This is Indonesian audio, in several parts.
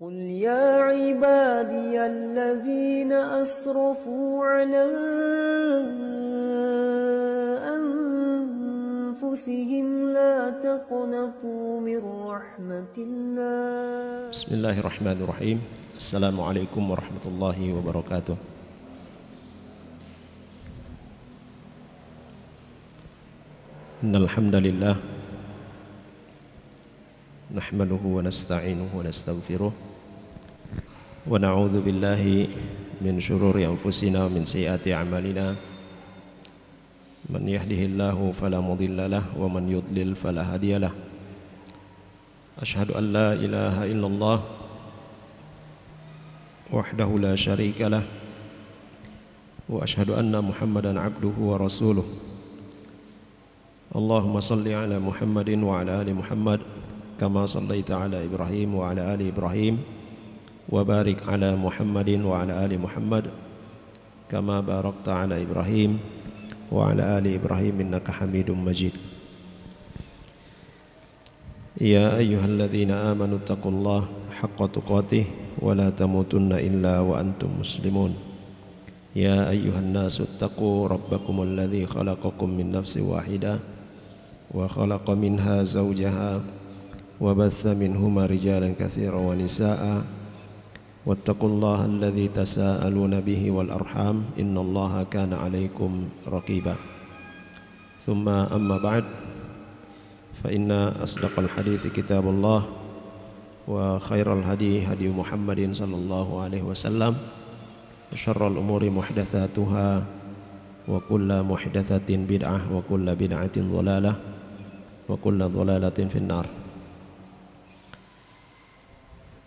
قل يا عبادي الذين أسرفوا على أنفسهم لا تقنطوا من رحمة الله. بسم الله الرحمن الرحيم. السلام عليكم ورحمة الله وبركاته. إن الحمد لله نحمده ونستعينه ونستغفره ونعوذ بالله من شرور أنفسنا ومن سيئات أعمالنا من يهده الله فلا مضل له ومن يضلل فلا هادي له أشهد أن لا إله إلا الله وحده لا شريك له وأشهد أن محمدا عبده ورسوله اللهم صل على محمد وعلى آل محمد كما صليت على إبراهيم وعلى آل إبراهيم وبارك على محمد وعلى آل محمد كما باركت على إبراهيم وعلى آل إبراهيم إنك حميد مجيد. يا أيها الذين آمنوا اتقوا الله حق تقاته ولا تموتن إلا وأنتم مسلمون. يا أيها الناس اتقوا ربكم الذي خلقكم من نفس واحدة وخلق منها زوجها وبث منهما رجالا كثيرا ونساء واتقوا الله الذي تساءلون به والأرحام إن الله كان عليكم رقيبا. ثم أما بعد فإن أصدق الحديث كتاب الله وخير الهدي هدي محمد صلى الله عليه وسلم وشر الأمور محدثاتها وكل محدثة بدعة وكل بدعة ضلالة وكل ضلالة في النار.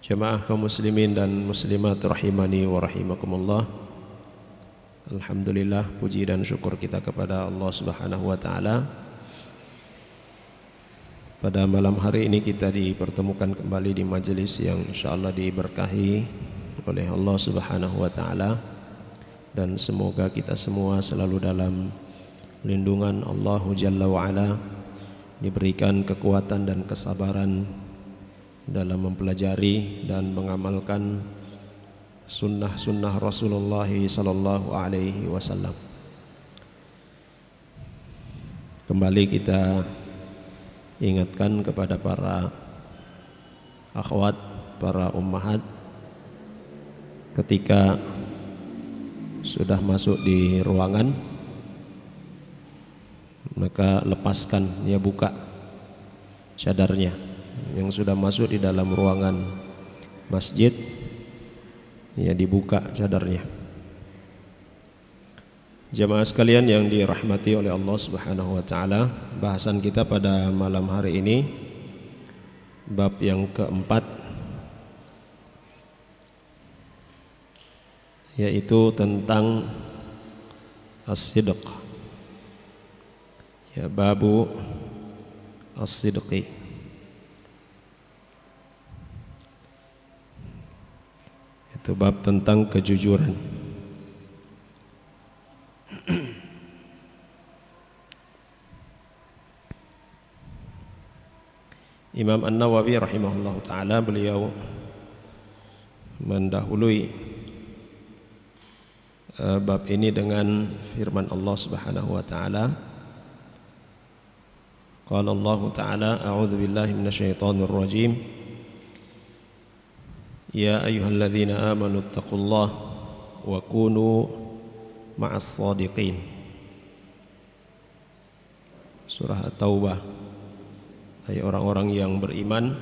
Jemaah kaum muslimin dan muslimat rahimani wa rahimakumullah. Alhamdulillah, puji dan syukur kita kepada Allah Subhanahu wa taala. Pada malam hari ini kita dipertemukan kembali di majelis yang insyaallah diberkahi oleh Allah Subhanahu wa taala, dan semoga kita semua selalu dalam lindungan Allah Jalla wa ala, diberikan kekuatan dan kesabaran dalam mempelajari dan mengamalkan sunnah-sunnah Rasulullah sallallahu alaihi wasallam. Kembali kita ingatkan kepada para akhwat, para ummahat, ketika sudah masuk di ruangan maka lepaskan, ya, buka cadarnya. Yang sudah masuk di dalam ruangan masjid, ya, dibuka cadarnya. Jamaah sekalian yang dirahmati oleh Allah Subhanahu wa taala, bahasan kita pada malam hari ini bab yang keempat, yaitu tentang as-sidq, ya, babu as-sidqi. Itu bab tentang kejujuran. Imam An-Nawawi rahimahullah ta'ala, beliau mendahului bab ini dengan firman Allah Subhanahu wa ta'ala. Qala Allah ta'ala, a'udzu billahi minasyaitonir rajim. Ya ayyuhalladzina amanu taqullaha wa kunu ma'as shadiqin. Surah At-Taubah. Hai orang-orang yang beriman,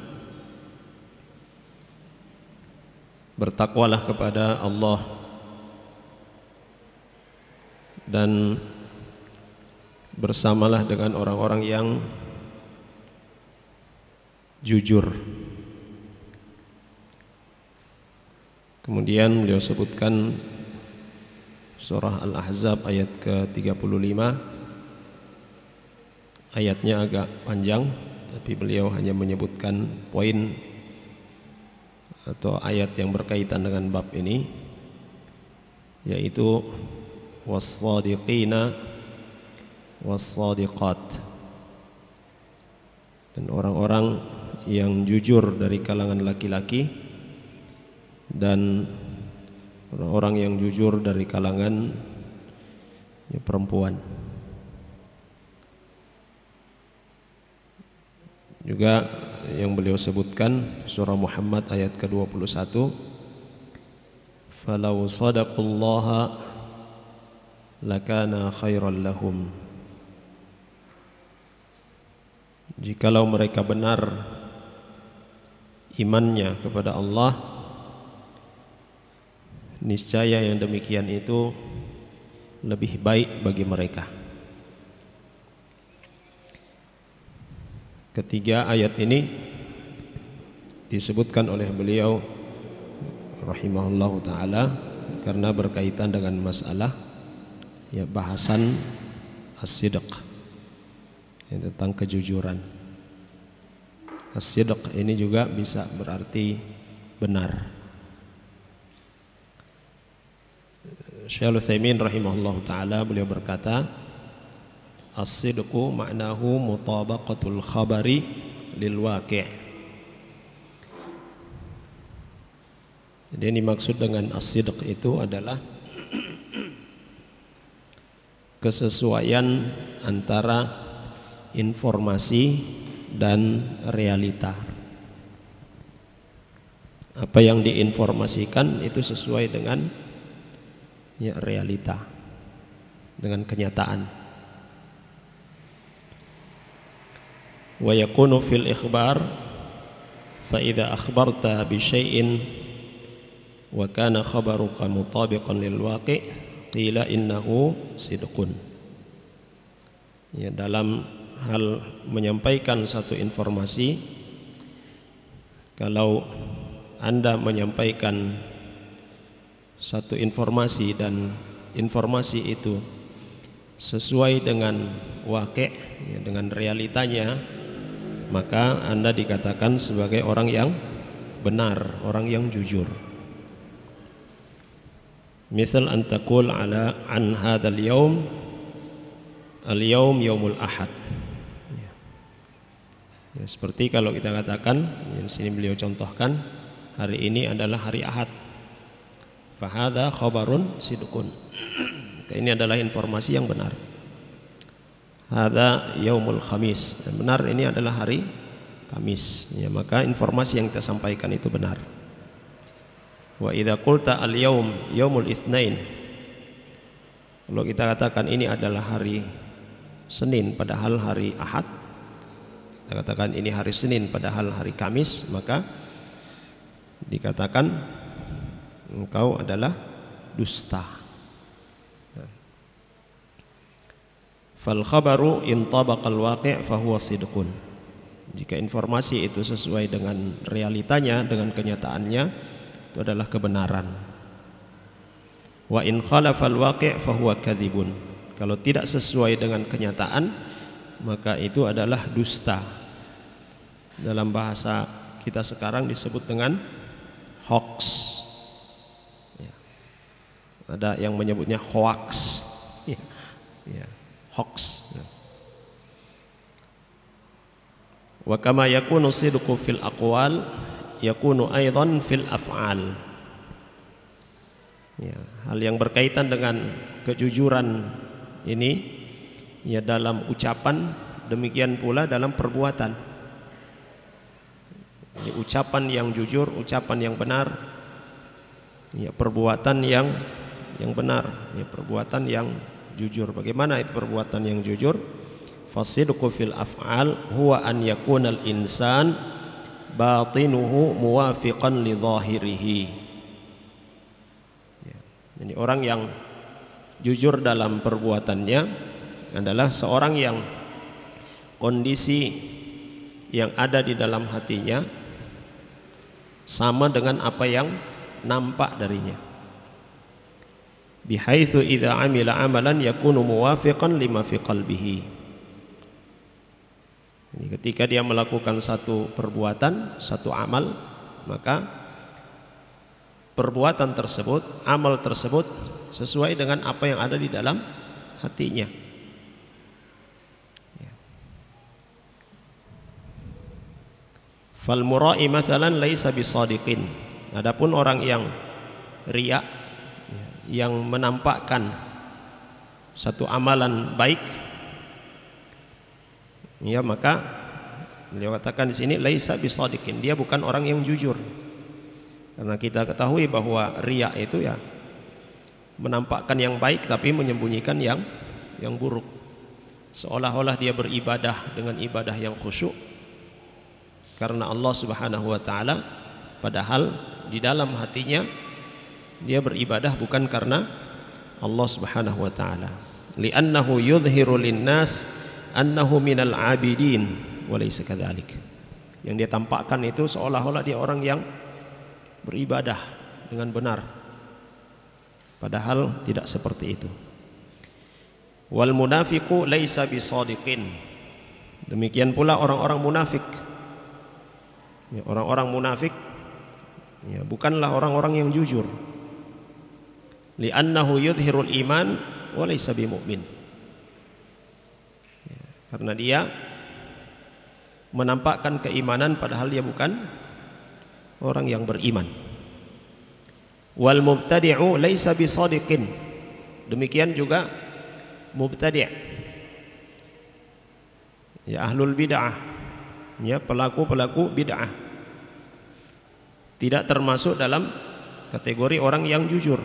bertakwalah kepada Allah dan bersamalah dengan orang-orang yang jujur. Kemudian beliau sebutkan surah Al-Ahzab ayat ke-35. Ayatnya agak panjang, tapi beliau hanya menyebutkan poin atau ayat yang berkaitan dengan bab ini, yaitu was-shadiqina was-shadiqat, dan orang-orang yang jujur dari kalangan laki-laki dan orang yang jujur dari kalangan perempuan. Juga yang beliau sebutkan surah Muhammad ayat ke-21, falau sadaqallaha lakana khairan lahum. Jikalau mereka benar imannya kepada Allah, niscaya yang demikian itu lebih baik bagi mereka. Ketiga ayat ini disebutkan oleh beliau rahimahullahu ta'ala karena berkaitan dengan masalah bahasan as-sidq, tentang kejujuran. As-sidq ini juga bisa berarti benar. Syaikhul Utsaimin rahimahullahu ta'ala beliau berkata, as-sidqu ma'nahu mutabaqatul khabari lil waqi'. Jadi yang dimaksud dengan as-sidq itu adalah kesesuaian antara informasi dan realita. Apa yang diinformasikan itu sesuai dengan realita, dengan kenyataan. Wa yakunu fil ikhbar fa idza akhbarta bi syai'in wa kana khabaruka mutabiqan lil waqi' qila innahu sidqun. Dalam hal menyampaikan satu informasi, kalau Anda menyampaikan satu informasi dan informasi itu sesuai dengan waqi', dengan realitanya, maka Anda dikatakan sebagai orang yang benar, orang yang jujur. Misal antakul ala an hadzal yaum al-yaum yaumul ahad. Seperti kalau kita katakan, yang sini beliau contohkan, hari ini adalah hari Ahad. Fa hadza khabarun sidqun. Ini adalah informasi yang benar. Hadza yaumul khamis, dan benar ini adalah hari Kamis, maka informasi yang kita sampaikan itu benar. Wa idza qulta al yaum yaumul itsnain, kalau kita katakan ini adalah hari Senin padahal hari Ahad, kita katakan ini hari Senin padahal hari Kamis, maka dikatakan engkau adalah dusta. Fal khabaru in tabaqal waqi' fa huwa sidqun. Jika informasi itu sesuai dengan realitanya, dengan kenyataannya, itu adalah kebenaran. Wa in khalafal waqi' fa huwa kadzibun. Kalau tidak sesuai dengan kenyataan, maka itu adalah dusta. Dalam bahasa kita sekarang disebut dengan hoax. Ada yang menyebutnya hoax. Hoax. Wa kama yakunu sidqu fil aqwal yakunu aidan fil af'al. Hal yang berkaitan dengan kejujuran ini dalam ucapan, demikian pula dalam perbuatan. Jadi ucapan yang jujur, ucapan yang benar, perbuatan yang benar, perbuatan yang jujur. Bagaimana itu perbuatan yang jujur? Fasidqu fil af'al huwa an yakunal insan batinuhu muwafiqan li zahirihi. Jadi orang yang jujur dalam perbuatannya adalah seorang yang kondisi yang ada di dalam hatinya sama dengan apa yang nampak darinya. Bihaitsu idza amila amalan yakunu muwafiqan lima fi qalbihi. Jadi ketika dia melakukan satu perbuatan, satu amal, maka perbuatan tersebut, amal tersebut sesuai dengan apa yang ada di dalam hatinya. Fal mura'i mathalan laisa bisadiqin. Adapun orang yang riya, yang menampakkan satu amalan baik, ya maka beliau katakan di sini laisa bisadiqin, dia bukan orang yang jujur. Karena kita ketahui bahwa riya itu ya menampakkan yang baik tapi menyembunyikan yang buruk. Seolah-olah dia beribadah dengan ibadah yang khusyuk karena Allah Subhanahu wa taala, padahal di dalam hatinya dia beribadah bukan karena Allah Subhanahu wa taala. Li'annahu yudhiru linnas annahu minal abidin wa laysa kadzalik. Yang dia tampakkan itu seolah-olah dia orang yang beribadah dengan benar, padahal tidak seperti itu. Wal munafiqu laisa bisadiqin. Demikian pula orang-orang munafik. Ya, orang-orang munafik ya, bukanlah orang-orang yang jujur. Li'annahu yudhirul iman wa laysa bimu'min. Ya, karena dia menampakkan keimanan padahal dia bukan orang yang beriman. Wal mubtadi'u laisa bisadiqin. Demikian juga mubtadi', ya ahlul bid'ah, ya pelaku-pelaku bid'ah, tidak termasuk dalam kategori orang yang jujur.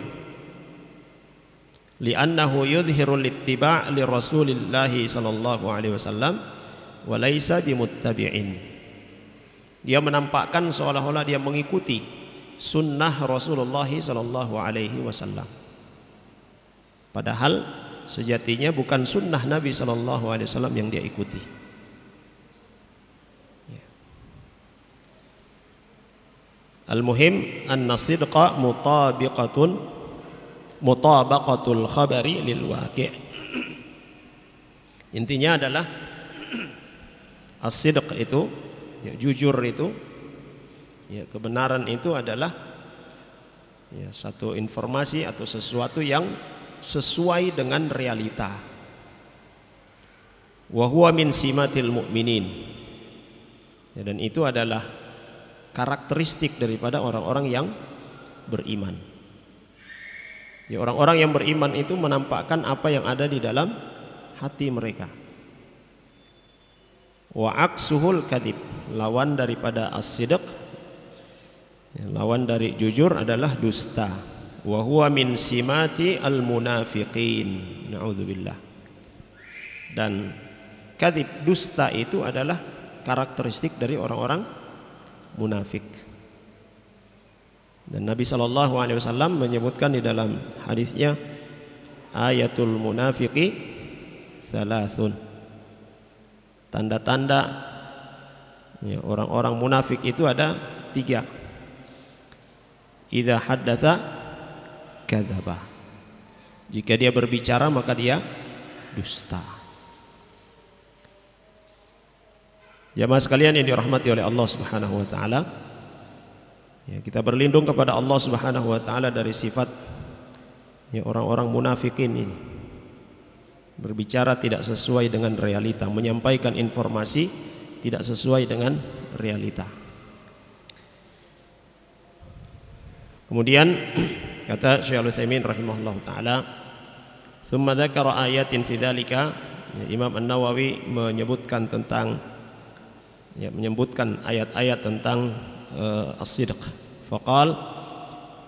Li'annahu yudhirul ittiba' li Rasulillah sallallahu alaihi wasallam wa laisa bimuttabi'in. Dia menampakkan seolah-olah dia mengikuti sunnah Rasulullah sallallahu alaihi wasallam, padahal sejatinya bukan sunnah Nabi sallallahu alaihi wasallam yang dia ikuti. Al-muhim anna sidqa mutabaqatul khabari lil waqi'. Intinya adalah as-sidq itu, ya, jujur itu, ya, kebenaran itu adalah ya, satu informasi atau sesuatu yang sesuai dengan realita. Wa huwa min simatil mu'minin. Ya, dan itu adalah karakteristik daripada orang-orang yang beriman. Ya, orang-orang yang beriman itu menampakkan apa yang ada di dalam hati mereka. Wa aksuhul kadhib, lawan daripada as-sidq, ya, lawan dari jujur adalah dusta. Wa huwa min simati al-munafiqin. Na'udzubillah. Dan kadhib, dusta itu adalah karakteristik dari orang-orang munafik. Dan Nabi sallallahu alaihi wasallam menyebutkan di dalam hadisnya, ayatul munafiqi salasun. Tanda-tanda ya, orang-orang munafik itu ada 3. Idza haddatsa kadzaba. Jika dia berbicara maka dia dusta. Jamaah sekalian yang dirahmati oleh Allah Subhanahu wa taala, ya, kita berlindung kepada Allah Subhanahu wa taala dari sifat ya, orang-orang munafikin ini. Berbicara tidak sesuai dengan realita, menyampaikan informasi tidak sesuai dengan realita. Kemudian kata Syekh Al-Utsaimin rahimahullahu taala, "Tsumma dzakara ayatin fi dzalika." Imam An-Nawawi menyebutkan tentang ya, menyebutkan ayat-ayat tentang as-sidq. Faqal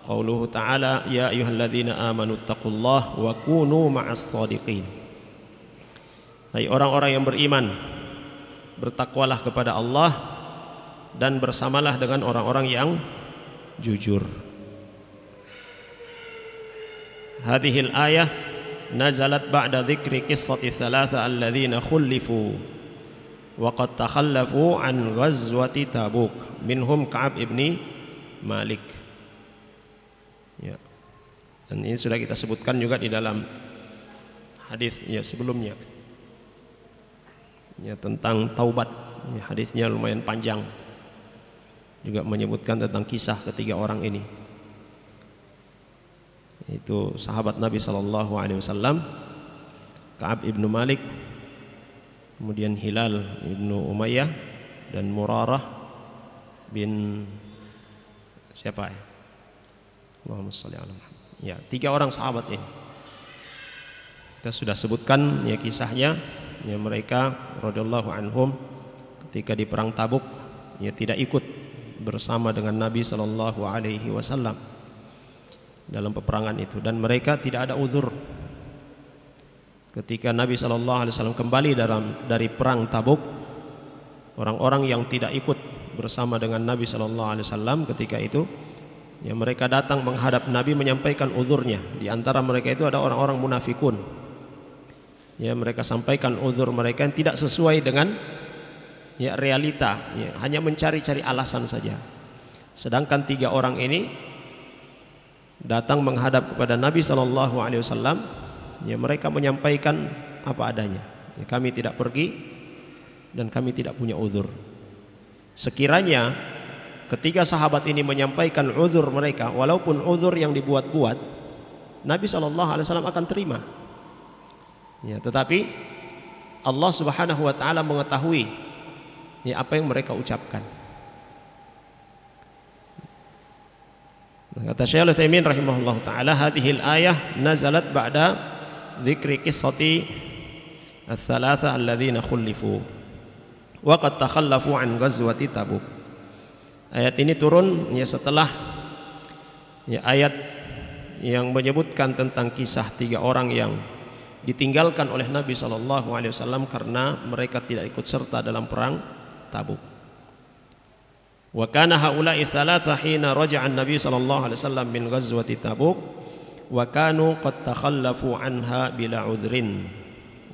qauluhu ta'ala ya ayyuhalladzina amanu taqullaha wa kunu ma'as shadiqin. Hai orang-orang yang beriman, bertakwalah kepada Allah dan bersamalah dengan orang-orang yang jujur. Hadhil ayah nazalat ba'da dzikri qissati thalatha alladzina khulifu wa qad takhallafu an ghazwati Tabuk minhum Ka'ab ibni Malik. Ya. Dan ini sudah kita sebutkan juga di dalam hadis ya sebelumnya. Ya, tentang taubat. Ya, hadisnya lumayan panjang. Juga menyebutkan tentang kisah ketiga orang ini. Itu sahabat Nabi sallallahu alaihi wasallam, Ka'ab ibnu Malik, kemudian Hilal ibnu Umayyah dan Murarah bin siapa ya? Allahumma shalli ala Muhammad. Ya, 3 orang sahabat ini. Kita sudah sebutkan ya kisahnya, ya mereka radhiyallahu anhum ketika di perang Tabuk ya tidak ikut bersama dengan Nabi sallallahu alaihi wasallam dalam peperangan itu, dan mereka tidak ada uzur. Ketika Nabi sallallahu alaihi wasallam kembali dari perang Tabuk, orang-orang yang tidak ikut bersama dengan Nabi sallallahu alaihi wasallam ketika itu, ya mereka datang menghadap Nabi menyampaikan uzurnya. Di antara mereka itu ada orang-orang munafikun. Ya, mereka sampaikan uzur mereka yang tidak sesuai dengan ya realita, ya, hanya mencari-cari alasan saja. Sedangkan 3 orang ini datang menghadap kepada Nabi sallallahu alaihi wasallam, ya mereka menyampaikan apa adanya. Ya, kami tidak pergi dan kami tidak punya uzur. Sekiranya ketika sahabat ini menyampaikan uzur mereka, walaupun uzur yang dibuat-buat, Nabi sallallahu alaihi wasallam akan terima. Ya, tetapi Allah Subhanahu wa taala mengetahui ya apa yang mereka ucapkan. Kata Syekh Al-Utsaimin rahimahullah taala, hadhil ayah nazalat ba'da dzikri qissati ats-tsalatsa alladzina khulifu wa qad takhallafu an ghazwati Tabuk. Ayat ini turun ya setelah ya ayat yang menyebutkan tentang kisah 3 orang yang ditinggalkan oleh Nabi sallallahu alaihi wasallam karena mereka tidak ikut serta dalam perang Tabuk. Wa kana haula'i thalatha hina raja'a an-nabi sallallahu alaihi wasallam min ghazwati Tabuk wa kanu qad takhallafu anha bila udhrin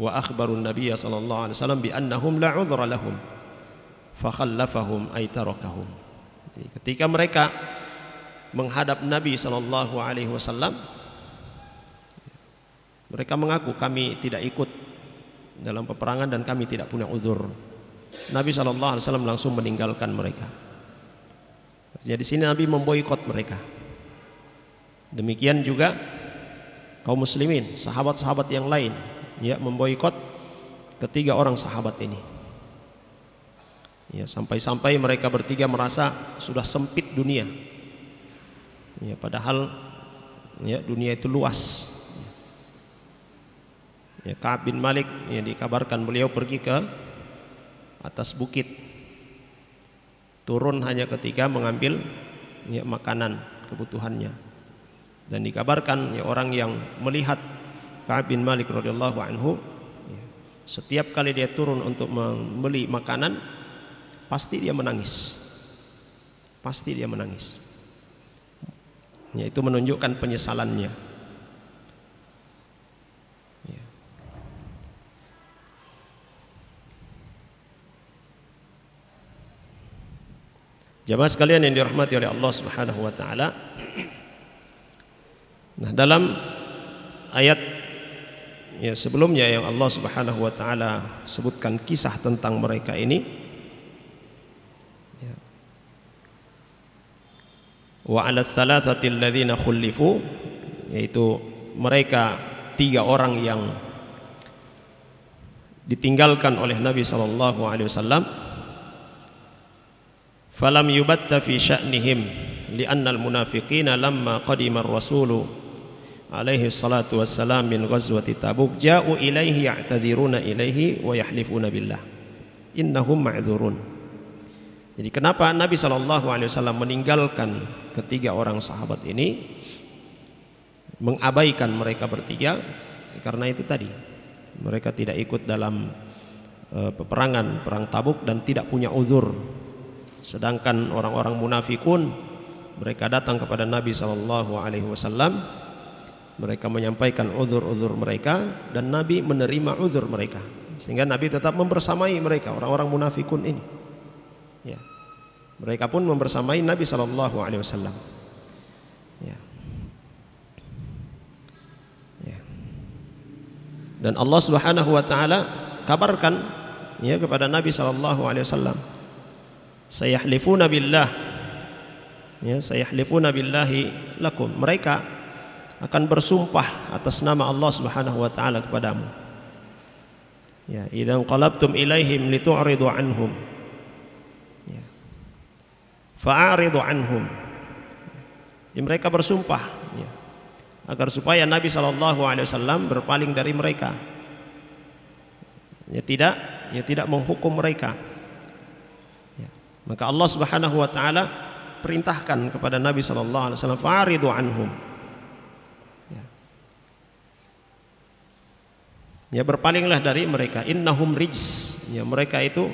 wa akhbaru an-nabiy sallallahu alaihi wasallam bi annahum la udhra lahum fa khallafahum ay tarakahum. Jadi ketika mereka menghadap Nabi sallallahu alaihi wasallam, mereka mengaku kami tidak ikut dalam peperangan dan kami tidak punya uzur. Nabi sallallahu alaihi wasallam langsung meninggalkan mereka. Jadi di sini Nabi memboikot mereka. Demikian juga kaum muslimin, sahabat-sahabat yang lain ya memboikot ketiga orang sahabat ini. Ya, sampai-sampai mereka bertiga merasa sudah sempit dunia. Ya, padahal ya dunia itu luas. Ya, Ka'ab bin Malik yang dikabarkan beliau pergi ke atas bukit, turun hanya ketika mengambil ya, makanan kebutuhannya, dan dikabarkan ya, orang yang melihat Ka'ab bin Malik radhiyallahu anhu ya, setiap kali dia turun untuk membeli makanan pasti dia menangis, pasti dia menangis. Ya, itu menunjukkan penyesalannya. Jamaah sekalian yang dirahmati oleh Allah Subhanahu wa taala. Nah, dalam ayat ya sebelumnya yang Allah Subhanahu wa taala sebutkan kisah tentang mereka ini, ya. Wa 'ala tsalatsati alladzina khulifu, yaitu mereka 3 orang yang ditinggalkan oleh Nabi sallallahu alaihi wasallam. Falam yubatta fi sya'nihim li'anna al-munafiqina lamma qadima ar-rasulu alaihi salatu wassalam min ghazwati Tabuk ja'u ilaihi ya'tadhiruna ilaihi wa yahlifuna billah innahum ma'dzurun. Jadi kenapa Nabi sallallahu alaihi wasallam meninggalkan ketiga orang sahabat ini, mengabaikan mereka bertiga? Karena itu tadi, mereka tidak ikut dalam peperangan perang Tabuk dan tidak punya uzur. Sedangkan orang-orang munafikun, mereka datang kepada Nabi sallallahu alaihi wasallam, mereka menyampaikan uzur-uzur mereka dan Nabi menerima uzur mereka, sehingga Nabi tetap membersamai mereka, orang-orang munafikun ini. Ya. Mereka pun membersamai Nabi sallallahu alaihi wasallam. Ya. Ya. Dan Allah Subhanahu wa taala kabarkan ya kepada Nabi sallallahu alaihi wasallam, sayahlifuna billah, ya, sayahlifuna billahi lakum, mereka akan bersumpah atas nama Allah Subhanahu wa taala kepadamu. Ya, idzan qalabtum ilaihim litu'ridu anhum, ya, fa'aridu anhum. Mereka bersumpah ya, agar supaya Nabi SAW berpaling dari mereka, ya tidak menghukum mereka. Ya. Maka Allah Subhanahu wa taala perintahkan kepada Nabi SAW, fa'aridu anhum. Ya, berpalinglah dari mereka. Innahum rijs. Ya, mereka itu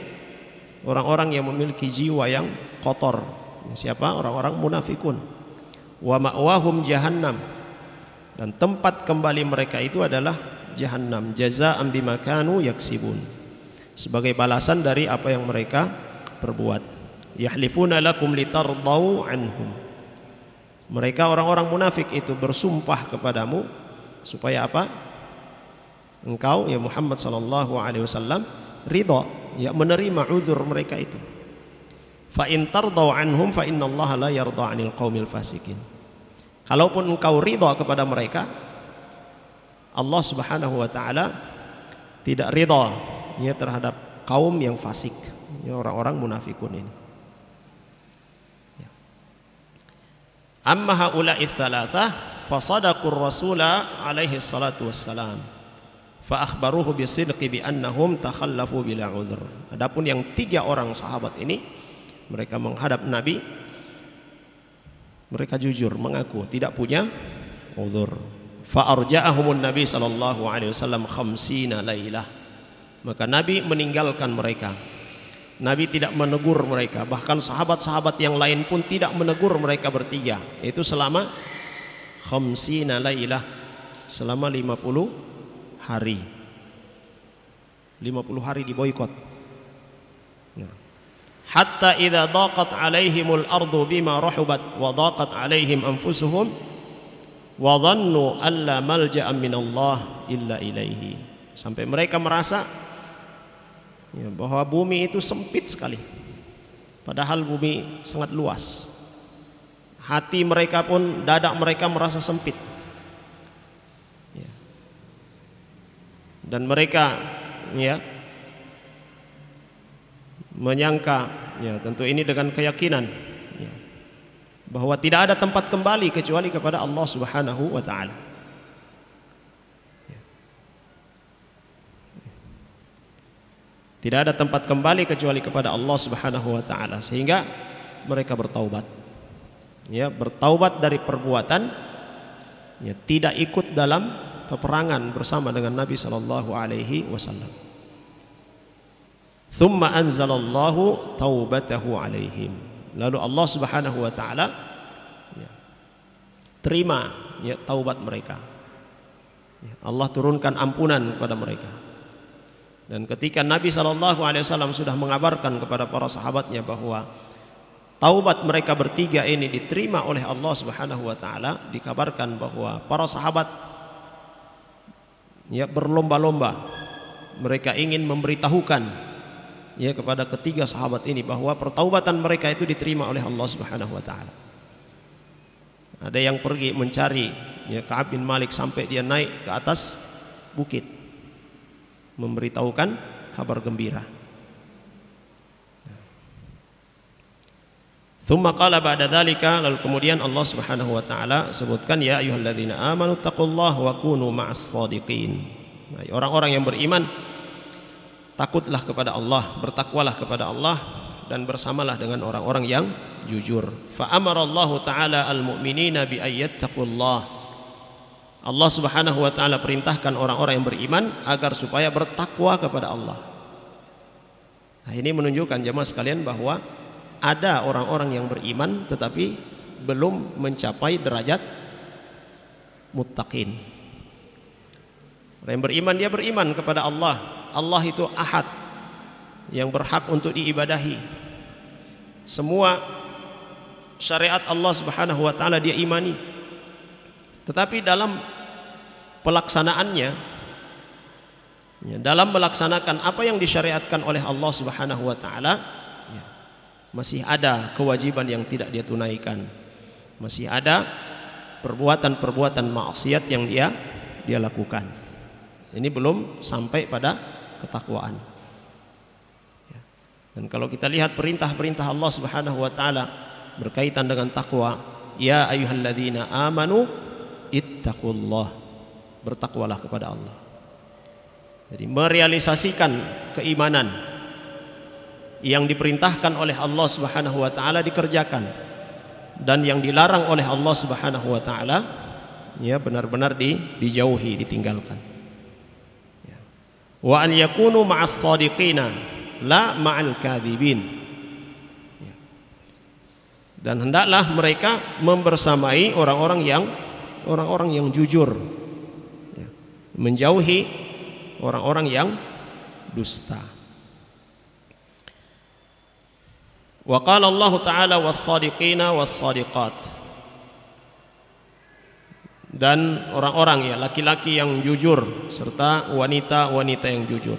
orang-orang yang memiliki jiwa yang kotor. Siapa? Orang-orang munafikun. Wa ma'wahum jahannam. Dan tempat kembali mereka itu adalah jahannam. Jazaa'an bima kanu yaksibun. Sebagai balasan dari apa yang mereka perbuat. Yahlifuna lakum litardau anhum. Mereka orang-orang munafik itu bersumpah kepadamu supaya apa? Engkau ya Muhammad sallallahu alaihi wasallam ridha, ya menerima uzur mereka itu. Fa in tardau anhum fa innallaha la yarda 'anil qaumil fasikin. Kalaupun engkau ridha kepada mereka, Allah Subhanahu wa taala tidak ridha ya terhadap kaum yang fasik, ya orang-orang munafikun ini. Ya. Amma haula'i tsalatsah fa sadaqur rasula alaihi salatu wassalam. Fa akhbaruhu bisidqi bi annahum takhallafu bila udhr. Adapun yang 3 orang sahabat ini, mereka menghadap Nabi, mereka jujur mengaku tidak punya udhur. Fa arja'ahumun Nabi sallallahu alaihi wasallam 50 lailah. Maka Nabi meninggalkan mereka. Nabi tidak menegur mereka, bahkan sahabat-sahabat yang lain pun tidak menegur mereka bertiga. Itu selama 50 lailah, selama 50 hari. 50 hari diboikot. Nah. Hatta idza daqat alaihimul ardu bima rahubat wa daqat alaihim anfusuhum wa dhannu alla malja'a minallah illa ilaihi. Sampai mereka merasa ya, bahwa bumi itu sempit sekali. Padahal bumi sangat luas. Hati mereka pun, dada mereka merasa sempit. Dan mereka ya menyangka ya tentu ini dengan keyakinan ya, bahwa tidak ada tempat kembali kecuali kepada Allah Subhanahu wa taala. Ya. Tidak ada tempat kembali kecuali kepada Allah Subhanahu wa taala, sehingga mereka bertaubat. Ya, bertaubat dari perbuatan ya, tidak ikut dalam peperangan bersama dengan Nabi sallallahu alaihi wasallam. Thumma anzalallahu taubatahu alaihim. Lalu Allah Subhanahu wa taala ya, terima ya taubat mereka. Ya, Allah turunkan ampunan kepada mereka. Dan ketika Nabi sallallahu alaihi wasallam sudah mengabarkan kepada para sahabatnya bahwa taubat mereka bertiga ini diterima oleh Allah Subhanahu wa taala, dikabarkan bahwa para sahabat ya berlomba-lomba, mereka ingin memberitahukan ya kepada ketiga sahabat ini bahwa pertaubatan mereka itu diterima oleh Allah Subhanahu wa taala. Ada yang pergi mencari ya Ka'ab bin Malik sampai dia naik ke atas bukit memberitahukan kabar gembira. Tsumma qala ba'da dzalika, lalu kemudian Allah Subhanahu wa taala sebutkan ya ayyuhalladzina amanu taqullaha wa kunu ma'as shadiqin. Nah, orang-orang yang beriman takutlah kepada Allah, bertakwalah kepada Allah dan bersamalah dengan orang-orang yang jujur. Fa amarallahu taala al-mu'minina bi ayyattaqullah. Allah Subhanahu wa taala perintahkan orang-orang yang beriman agar supaya bertakwa kepada Allah. Nah, ini menunjukkan jemaah sekalian bahwa ada orang-orang yang beriman tetapi belum mencapai derajat muttaqin. Orang yang beriman, dia beriman kepada Allah. Allah itu ahad yang berhak untuk diibadahi. Semua syariat Allah Subhanahu wa taala dia imani. Tetapi dalam pelaksanaannya, dalam melaksanakan apa yang disyariatkan oleh Allah Subhanahu wa taala, masih ada kewajiban yang tidak dia tunaikan. Masih ada perbuatan-perbuatan maksiat yang dia lakukan. Ini belum sampai pada ketakwaan. Dan kalau kita lihat perintah-perintah Allah Subhanahu wa taala berkaitan dengan takwa, Ya ayyuhalladzina amanu ittaqullah. Bertakwalah kepada Allah. Jadi merealisasikan keimanan yang diperintahkan oleh Allah Subhanahu wa taala dikerjakan, dan yang dilarang oleh Allah Subhanahu wa taala ya benar-benar dijauhi, ditinggalkan. Ya. Wa an yakunu ma'as shadiqina la ma'al kadzibin. Ya. Dan hendaklah mereka membersamai orang-orang yang jujur. Ya. Menjauhi orang-orang yang dusta. Wa qala Allah Ta'ala was-shadiqina was-shadiqat. Dan orang-orang ya laki-laki yang jujur serta wanita-wanita yang jujur.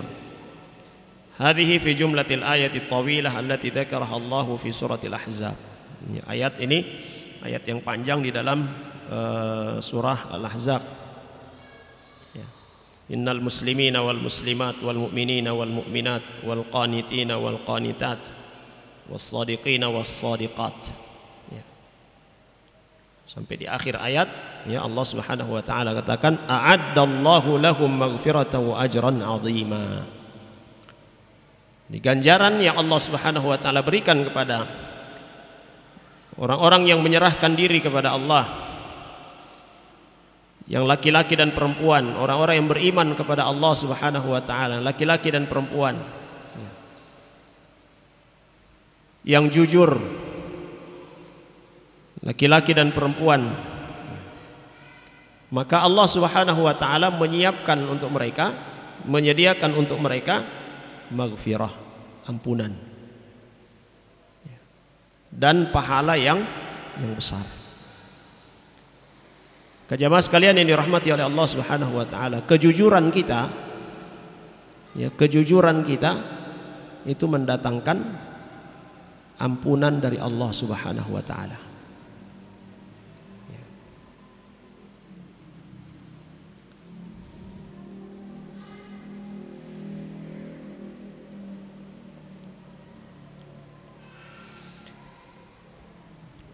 Hadhihi fi jumlatil ayati tawilah allati dzakaraha Allah fi suratil Ahzab. Ayat ini ayat yang panjang di dalam surah Al-Ahzab. Ya. Innal muslimina wal muslimat wal mu'minina wal mu'minat wal qanitina wal qanitat was shadiqina was shadiqat. Ya. Sampai di akhir ayat ya Allah Subhanahu wa taala katakan a'addallahu lahum maghfiratan wa ajran 'azima. Di ganjaran yang Allah Subhanahu wa taala berikan kepada orang-orang yang menyerahkan diri kepada Allah, yang laki-laki dan perempuan, orang-orang yang beriman kepada Allah Subhanahu wa taala, laki-laki dan perempuan, yang jujur, laki-laki dan perempuan, maka Allah Subhanahu wa taala menyiapkan untuk mereka, menyediakan untuk mereka maghfirah, ampunan, dan pahala yang besar. Jamaah sekalian yang dirahmati oleh Allah Subhanahu wa taala, kejujuran kita itu mendatangkan ampunan dari Allah Subhanahu wa taala.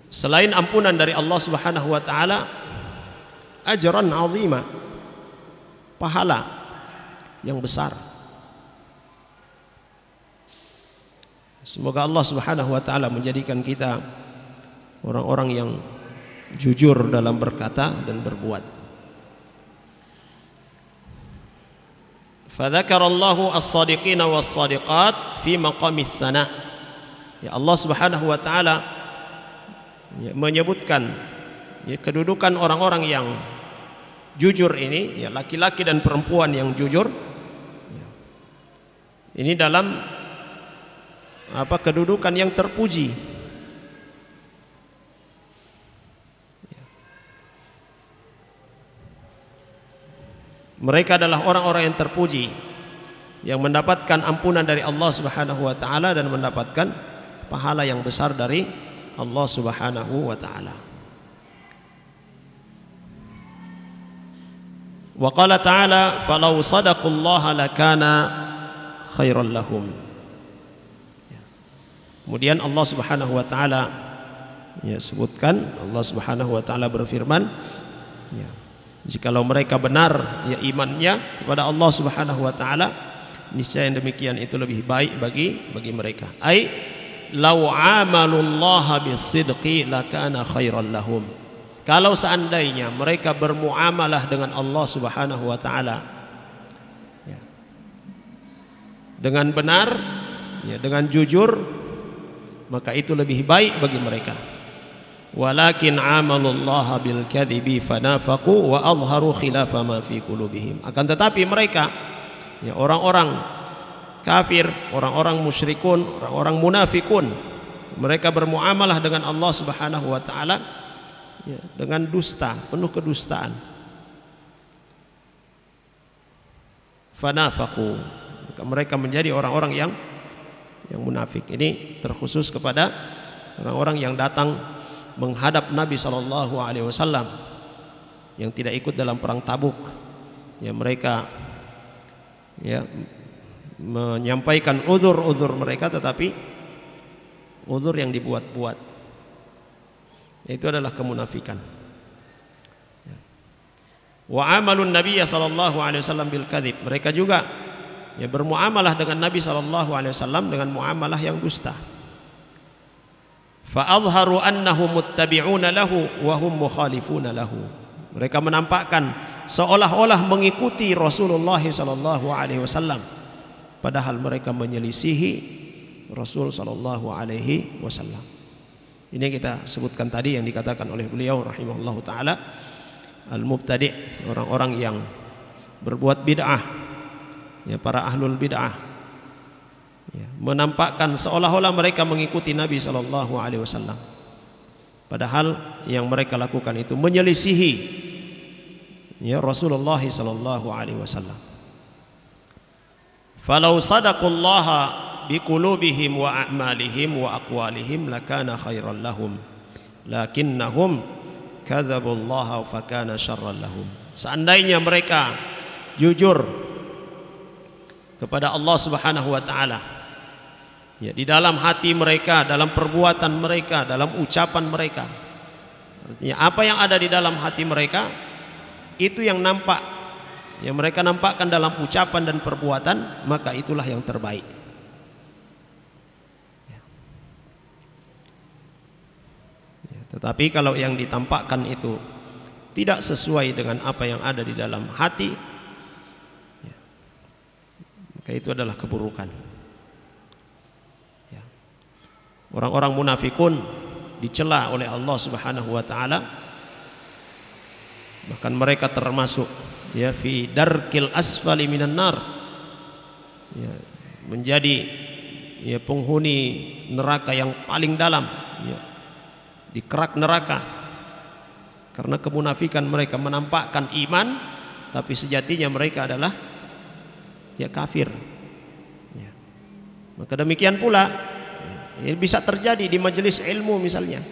Selain ampunan dari Allah Subhanahu wa taala, ajran 'azima, pahala yang besar. Semoga Allah Subhanahu wa taala menjadikan kita orang-orang yang jujur dalam berkata dan berbuat. Fadzakarallahu as-shadiqina was-shadiqat fi maqamis sana. Ya Allah Subhanahu wa taala menyebutkan kedudukan orang-orang yang jujur ini, ya laki-laki dan perempuan yang jujur, ini dalam kedudukan yang terpuji. Mereka adalah orang-orang yang terpuji, yang mendapatkan ampunan dari Allah Subhanahu wa taala dan mendapatkan pahala yang besar dari Allah Subhanahu wa taala. Wa qala ta'ala falau sadaqullaha lakana khairan lahum. Kemudian Allah Subhanahu wa taala sebutkan, Allah Subhanahu wa taala berfirman, jikalau mereka benar imannya kepada Allah Subhanahu wa taala, niscaya yang demikian itu lebih baik bagi mereka. Ai law amalullaha bisidqi lakana khairan lahum. Kalau seandainya mereka bermuamalah dengan Allah Subhanahu wa taala dengan benar, dengan jujur, maka itu lebih baik bagi mereka. Walakin amalullaha bil kadhibi fanafaqu wa adharu khilafa ma fi qulubihim. Akan tetapi mereka orang-orang kafir, orang-orang musyrikun, orang-orang munafikun, mereka bermuamalah dengan Allah Subhanahu wa taala dengan dusta, penuh kedustaan. Fanafaqu, mereka menjadi orang-orang yang munafik. Ini terkhusus kepada orang-orang yang datang menghadap Nabi SAW yang tidak ikut dalam perang Tabuk. Mereka menyampaikan uzur-uzur mereka, tetapi uzur yang dibuat-buat. Itu adalah kemunafikan. Wa amalun Nabi sallallahu alaihi wasallam bil kadzib. Mereka juga bermuamalah dengan Nabi sallallahu alaihi wasallam dengan muamalah yang dusta. Fa adharu annahum muttabi'una lahu wa hum mukhalifuna lahu. Mereka menampakkan seolah-olah mengikuti Rasulullah sallallahu alaihi wasallam, padahal mereka menyelisihi Rasul sallallahu alaihi wasallam. Ini yang kita sebutkan tadi yang dikatakan oleh beliau rahimahullahu taala, al-mubtadi', orang-orang yang berbuat bid'ah, para ahlul bid'ah, menampakkan seolah-olah mereka mengikuti Nabi sallallahu alaihi wasallam, padahal yang mereka lakukan itu menyelisihi Rasulullah sallallahu alaihi wasallam. Falau sadaqullaha biqulubihim wa a'malihim wa aqwalihim lakana khairan lahum lakinnahum kadzabullaha fakana syarran lahum. Seandainya mereka jujur kepada Allah Subhanahu wa taala, di dalam hati mereka, dalam perbuatan mereka, dalam ucapan mereka, artinya apa yang ada di dalam hati mereka itu yang nampak, yang mereka nampakkan dalam ucapan dan perbuatan, maka itulah yang terbaik. Tetapi kalau yang ditampakkan itu tidak sesuai dengan apa yang ada di dalam hati, maka itu adalah keburukan. Orang-orang munafikun dicela oleh Allah Subhanahu wa taala, bahkan mereka termasuk fi darkil asfali minan nar, menjadi penghuni neraka yang paling dalam, di kerak neraka, karena kemunafikan mereka menampakkan iman tapi sejatinya mereka adalah kafir. Maka demikian pula bisa terjadi di majelis ilmu misalnya,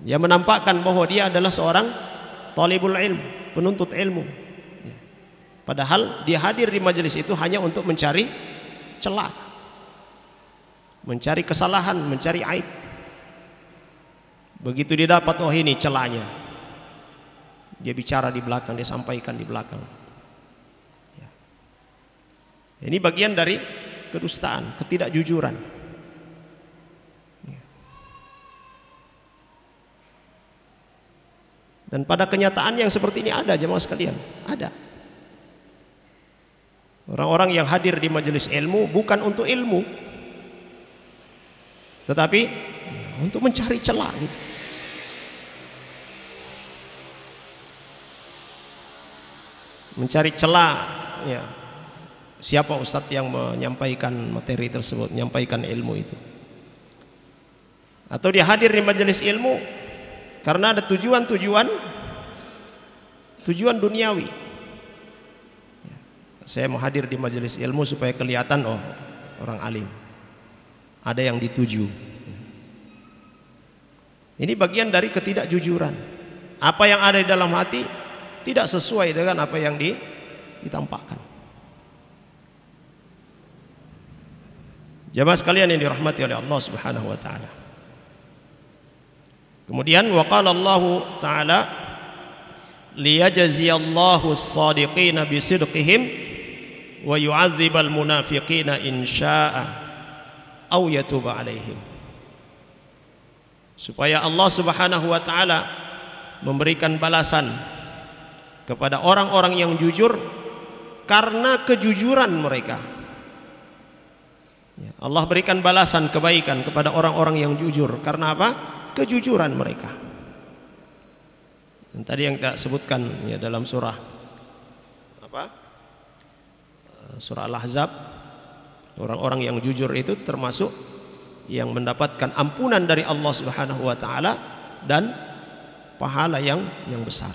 dia menampakkan bahwa dia adalah seorang talibul ilm, penuntut ilmu, padahal dia hadir di majelis itu hanya untuk mencari celah, mencari kesalahan, mencari aib. Begitu dia dapat, oh ini celahnya, dia bicara di belakang, dia sampaikan di belakang. Ini bagian dari kedustaan, ketidakjujuran. Dan pada kenyataan yang seperti ini ada, jemaah sekalian, ada orang-orang yang hadir di majelis ilmu bukan untuk ilmu, tetapi untuk mencari celah gitu. Mencari celah, siapa ustadz yang menyampaikan materi tersebut, menyampaikan ilmu itu. Atau dia hadir di majelis ilmu karena ada tujuan duniawi. Saya mau hadir di majelis ilmu supaya kelihatan, oh orang alim, ada yang dituju. Ini bagian dari ketidakjujuran. Apa yang ada di dalam hati tidak sesuai dengan apa yang ditampakkan. Jamaah sekalian yang dirahmati oleh Allah Subhanahu wa taala. Kemudian waqala Allah taala liyajziyallahu as-sadiqina bisidqihim wa yu'adzibal munafiqina in syaa'a aw yatuba 'alaihim. Supaya Allah Subhanahu wa taala memberikan balasan kepada orang-orang yang jujur karena kejujuran mereka. Allah berikan balasan kebaikan kepada orang-orang yang jujur karena apa? Kejujuran mereka. Dan tadi yang kita sebutkan dalam surah surah Al-Ahzab, orang-orang yang jujur itu termasuk yang mendapatkan ampunan dari Allah Subhanahu wa taala dan pahala yang besar.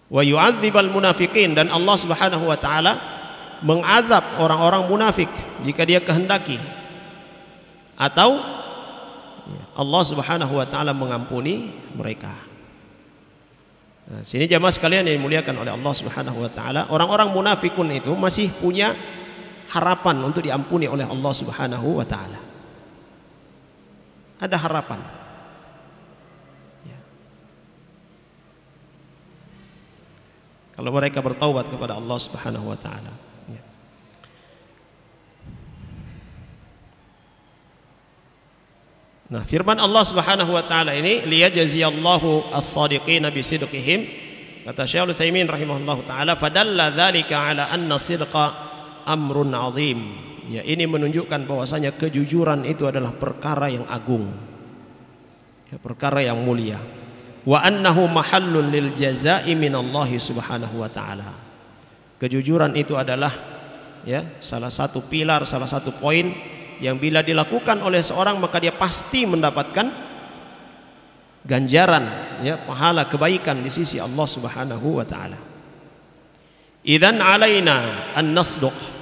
Wa yu'adzibal munafiqin, dan Allah Subhanahu wa taala mengazab orang-orang munafik jika dia kehendaki, atau Allah Subhanahu wa taala mengampuni mereka. Nah, sini jamaah sekalian yang dimuliakan oleh Allah Subhanahu wa taala, orang-orang munafikun itu masih punya harapan untuk diampuni oleh Allah Subhanahu wa taala. ada harapan. Ya. Kalau mereka bertaubat kepada Allah Subhanahu wa taala. Ya. Nah, firman Allah Subhanahu wa taala ini liyajziyallahu as-shadiqina bisidqihim, kata Syaikhul Utsaimin rahimahullahu taala, fadalla dzalika ala anna sidqa amrun azim. Ya, ini menunjukkan bahwasanya kejujuran itu adalah perkara yang agung. Ya, perkara yang mulia. Wa annahu mahallun lil jazaa'i minallahi Subhanahu wa taala. Kejujuran itu adalah ya salah satu pilar, salah satu poin yang bila dilakukan oleh seorang maka dia pasti mendapatkan ganjaran, ya, pahala kebaikan di sisi Allah Subhanahu wa taala. Idzan alaina an nasduq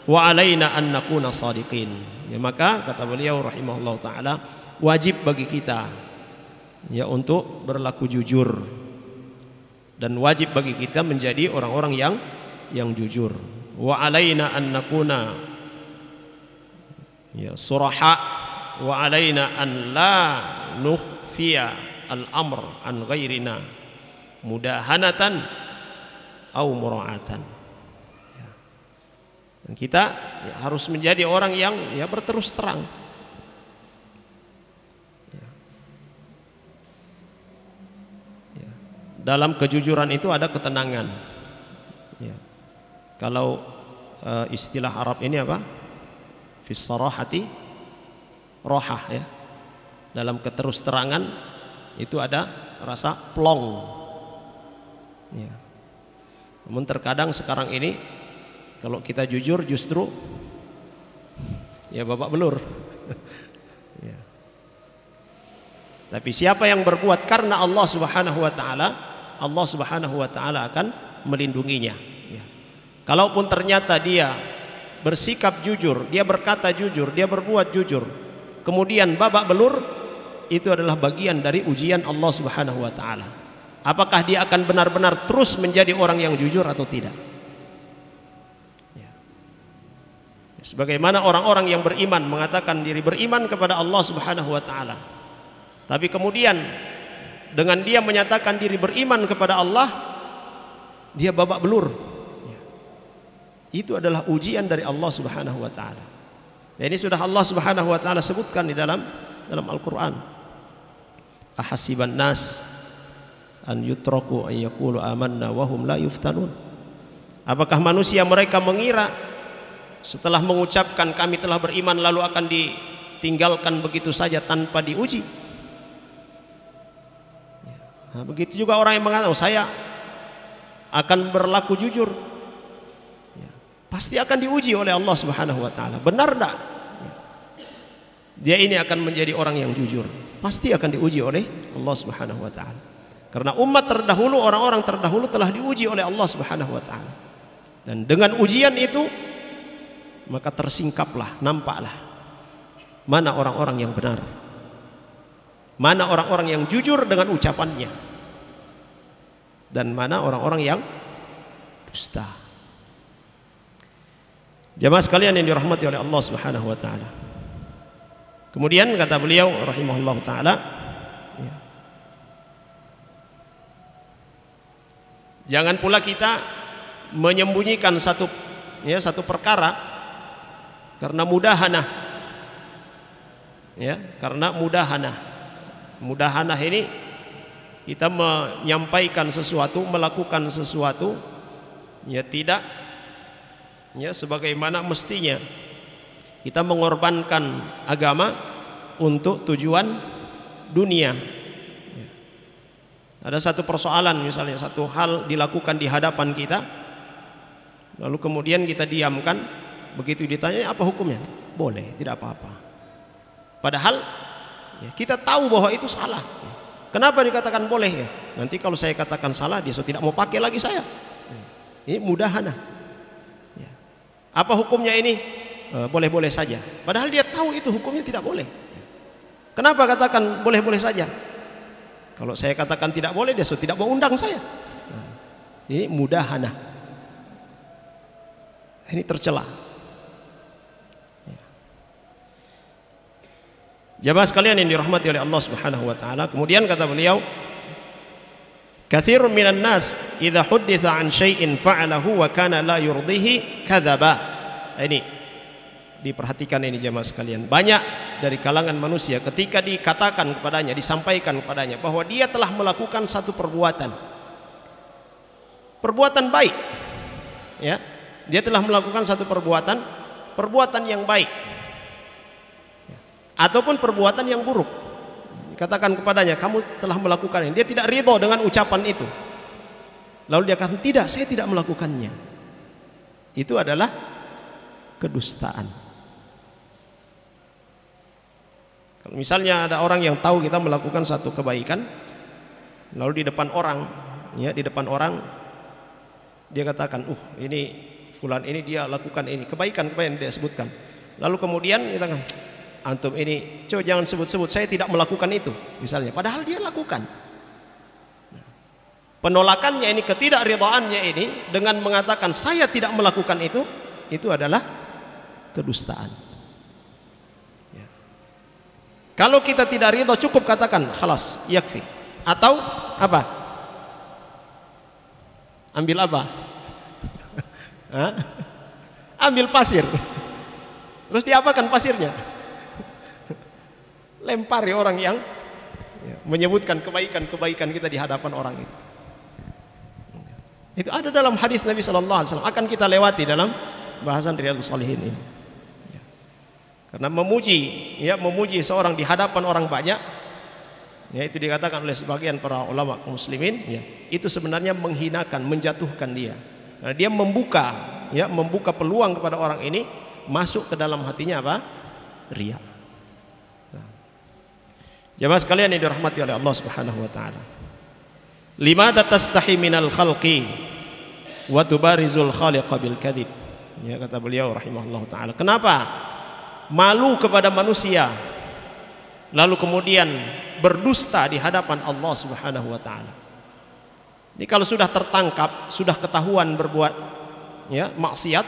wa alaina an nakuna shadiqin. Ya, maka kata beliau rahimahullah taala, wajib bagi kita ya untuk berlaku jujur, dan wajib bagi kita menjadi orang-orang yang jujur. Wa alaina an nakuna ya suraha wa alaina an la nukhfiya al-amr an ghairina mudahanatan au mura'atan. Dan kita ya, harus menjadi orang yang ya berterus terang. Ya. Ya. Dalam kejujuran itu ada ketenangan. Ya. Kalau istilah Arab ini apa? Fis sarahati rohah, ya. Dalam keterus terangan itu ada rasa plong. Ya. Namun terkadang sekarang ini kalau kita jujur justru ya babak belur. Ya. Tapi siapa yang berbuat karena Allah Subhanahu wa taala, Allah Subhanahu wa taala akan melindunginya. Ya. Kalaupun ternyata dia bersikap jujur, dia berkata jujur, dia berbuat jujur, kemudian babak belur, itu adalah bagian dari ujian Allah Subhanahu wa taala. Apakah dia akan benar-benar terus menjadi orang yang jujur atau tidak? Sebagaimana orang-orang yang beriman mengatakan diri beriman kepada Allah Subhanahu wa taala, tapi kemudian dengan dia menyatakan diri beriman kepada Allah, dia babak belur. Itu adalah ujian dari Allah Subhanahu wa taala. Ini sudah Allah Subhanahu wa taala sebutkan di dalam Al-Qur'an. Ahasiban nas an yutraku an yaqulu amanna wa hum la yuftanun. Apakah manusia mereka mengira setelah mengucapkan kami telah beriman lalu akan ditinggalkan begitu saja tanpa diuji? Nah, begitu juga orang yang mengatakan saya akan berlaku jujur, ya, pasti akan diuji oleh Allah Subhanahu wa taala. Benar enggak? Ya. Dia ini akan menjadi orang yang jujur, pasti akan diuji oleh Allah Subhanahu wa taala. Karena umat terdahulu, orang-orang terdahulu telah diuji oleh Allah Subhanahu wa taala. Dan dengan ujian itu maka tersingkaplah, nampaklah mana orang-orang yang benar, mana orang-orang yang jujur dengan ucapannya, dan mana orang-orang yang dusta. Jamaah sekalian yang dirahmati oleh Allah Subhanahu wa taala. Kemudian kata beliau rahimahullah taala, ya, jangan pula kita menyembunyikan satu perkara karena mudahanah, ya, karena mudahanah ini kita menyampaikan sesuatu, melakukan sesuatu, ya tidak, ya sebagaimana mestinya. Kita mengorbankan agama untuk tujuan dunia. Ya. Ada satu persoalan, misalnya satu hal dilakukan di hadapan kita, lalu kemudian kita diamkan. Begitu ditanya apa hukumnya, boleh, tidak apa-apa. Padahal ya, kita tahu bahwa itu salah. Ya. Kenapa dikatakan boleh? Ya? Nanti kalau saya katakan salah, dia tidak mau pakai lagi saya. Ya. Ini mudahanah. Ya. Apa hukumnya ini? Boleh-boleh saja. Padahal dia tahu itu hukumnya tidak boleh. Ya. Kenapa katakan boleh-boleh saja? Kalau saya katakan tidak boleh, dia tidak mau undang saya. Nah, ini mudahanah. Ini tercela. Jamaah sekalian yang dirahmati oleh Allah Subhanahu wa taala, kemudian kata beliau, katsirun minan nas idza hudditsa an syai'in fa'alahu wa kana la yurdihi kadzaba. Ini diperhatikan ini jamaah sekalian. Banyak dari kalangan manusia ketika dikatakan kepadanya, disampaikan kepadanya bahwa dia telah melakukan satu perbuatan baik, ya, dia telah melakukan satu perbuatan yang baik, ataupun perbuatan yang buruk, dikatakan kepadanya kamu telah melakukan ini, dia tidak ridho dengan ucapan itu, lalu dia katakan tidak, saya tidak melakukannya. Itu adalah kedustaan. Kalau misalnya ada orang yang tahu kita melakukan satu kebaikan, lalu di depan orang, ya, di depan orang dia katakan, ini fulan ini dia lakukan ini kebaikan yang dia sebutkan, lalu kemudian kita katakan, antum ini coba jangan sebut-sebut, saya tidak melakukan itu misalnya, padahal dia lakukan. Penolakannya ini, ketidakridhaannya ini dengan mengatakan saya tidak melakukan itu adalah kedustaan, ya. Kalau kita tidak ridha cukup katakan khalas yakfi, atau apa, ambil apa? Ambil pasir, terus diapakan pasirnya? Lempari orang yang menyebutkan kebaikan kita di hadapan orang itu. Itu ada dalam hadis Nabi Sallallahu Alaihi Wasallam, akan kita lewati dalam bahasan Riyadhus Shalihin ini. Karena memuji seorang di hadapan orang banyak, ya, itu dikatakan oleh sebagian para ulama muslimin, ya, itu sebenarnya menghinakan, menjatuhkan dia. Nah, dia membuka peluang kepada orang ini masuk ke dalam hatinya apa? Riya. Nah, jamaah sekalian yang dirahmati oleh Allah Subhanahu wa taala. Limadza tastahi minal khalqi wa tubarizul khaliqa bil kadzib. Ya, kata beliau rahimahullah taala. Kenapa malu kepada manusia lalu kemudian berdusta di hadapan Allah Subhanahu wa taala? Jadi kalau sudah tertangkap, sudah ketahuan berbuat, ya, maksiat,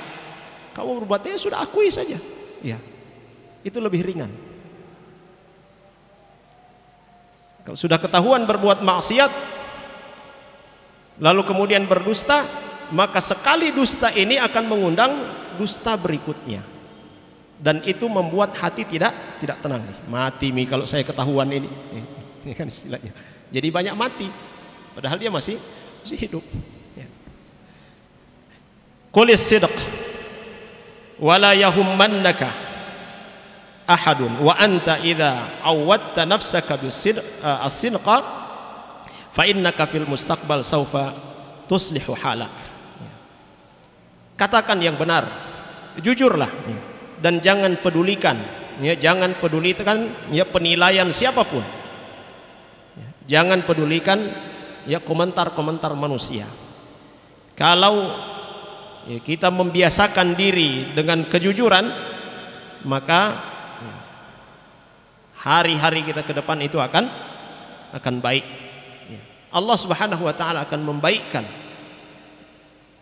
kamu berbuatnya sudah akui saja, ya, itu lebih ringan. Kalau sudah ketahuan berbuat maksiat lalu kemudian berdusta, maka sekali dusta ini akan mengundang dusta berikutnya, dan itu membuat hati tidak tenang. Mati mi kalau saya ketahuan ini kan istilahnya. Jadi banyak mati padahal dia masih hidup, ya. Qulis sidq wala yahummannaka ahadun wa anta idza awwadta nafsaka bis-sidqa fa innaka fil mustaqbal saufa tuslihu halak. Katakan yang benar, jujurlah, dan jangan pedulikan, ya, jangan pedulikan, ya, penilaian siapapun, ya, jangan pedulikan, ya, komentar-komentar manusia. Kalau, ya, kita membiasakan diri dengan kejujuran, maka, ya, hari-hari kita ke depan itu akan baik, ya. Allah Subhanahu wa taala akan membaikkan,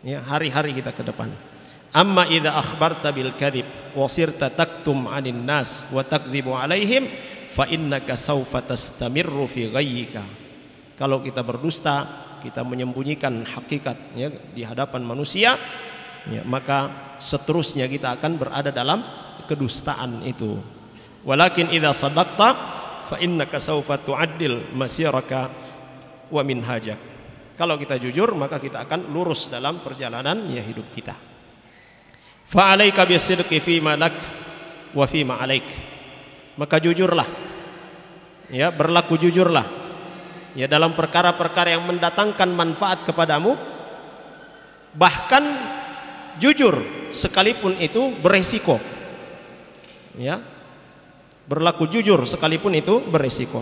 ya, hari-hari kita ke depan. Amma idza akhbarta bil kadzib wa sirta taktum 'anil nas wa takdzibu 'alaihim fa innaka sawfa tastamirru fi ghayyika. Kalau kita berdusta, kita menyembunyikan hakikat, ya, di hadapan manusia, ya, maka seterusnya kita akan berada dalam kedustaan itu. Walakin idza sadaqta fa innaka sawfa tu'addil masiraka wa minhajak. Kalau kita jujur, maka kita akan lurus dalam perjalanan, ya, hidup kita. Fa 'alaika bisidqi fi ma lak wa fi ma 'alaik. Maka jujurlah, ya, berlaku jujurlah, ya, dalam perkara-perkara yang mendatangkan manfaat kepadamu, bahkan jujur sekalipun itu beresiko, ya, berlaku jujur sekalipun itu beresiko.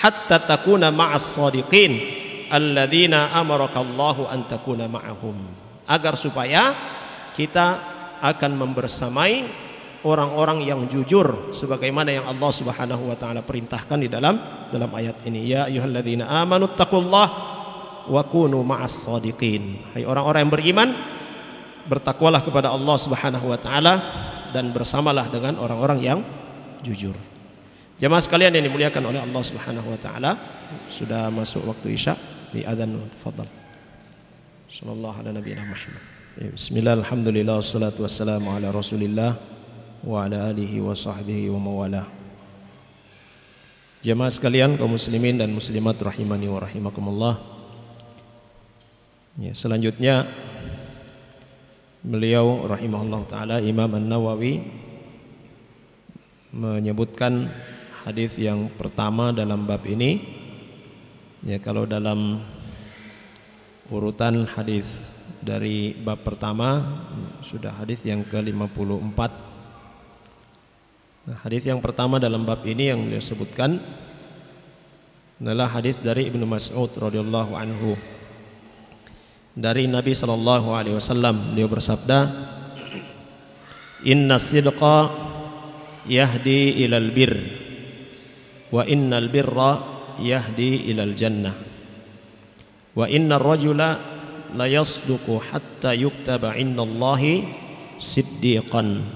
Hatta takuna ma'as shadiqin alladzina amarakallahu an takuna ma'ahum, agar supaya kita akan membersamai orang-orang yang jujur sebagaimana yang Allah Subhanahu wa taala perintahkan di dalam ayat ini. Ya ayyuhalladzina amanu taqullaha wa kunu ma'as shadiqin. Hai orang-orang yang beriman, bertakwalah kepada Allah Subhanahu wa taala dan bersamalah dengan orang-orang yang jujur. Jemaah sekalian yang dimuliakan oleh Allah Subhanahu wa taala, sudah masuk waktu Isya, di adzan. Tafadhal. Sallallahu ala nabiyina Muhammad. Bismillah, alhamdulillah, wassalatu wassalamu ala Rasulillah wa ala alihi wa sahbihi wa mawalah. Jemaah sekalian kaum muslimin dan muslimat rahimani wa rahimakumullah. Ya, selanjutnya beliau rahimahullah taala Imam An-Nawawi menyebutkan hadis yang pertama dalam bab ini. Ya, kalau dalam urutan hadis dari bab pertama sudah hadis yang ke-54. Nah, hadis yang pertama dalam bab ini yang disebutkan adalah hadis dari Ibnu Mas'ud radhiyallahu anhu. Dari Nabi sallallahu alaihi wasallam, beliau bersabda, "Inna sidqa yahdi ilal bir, wa innal birra yahdi ilal jannah, wa innar rajula la yasduqu hatta yuktaba indallahi siddiqan,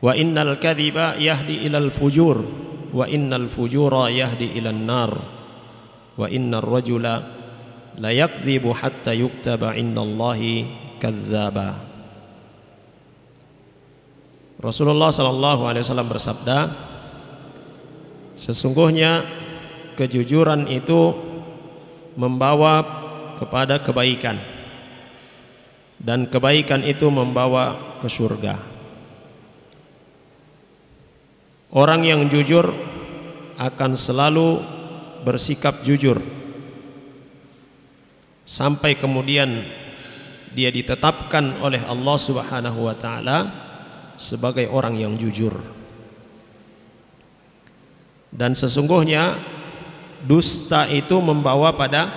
wa innal kadhiba yahdi ilal fujur, wa innal fujura yahdi ilan nar, wa innar rajula la yakdzibu hatta yuktaba indallahi kadzdzaba." Rasulullah sallallahu alaihi wasallam bersabda, sesungguhnya kejujuran itu membawa kepada kebaikan, dan kebaikan itu membawa ke surga. Orang yang jujur akan selalu bersikap jujur sampai kemudian dia ditetapkan oleh Allah Subhanahu wa taala sebagai orang yang jujur. Dan sesungguhnya dusta itu membawa pada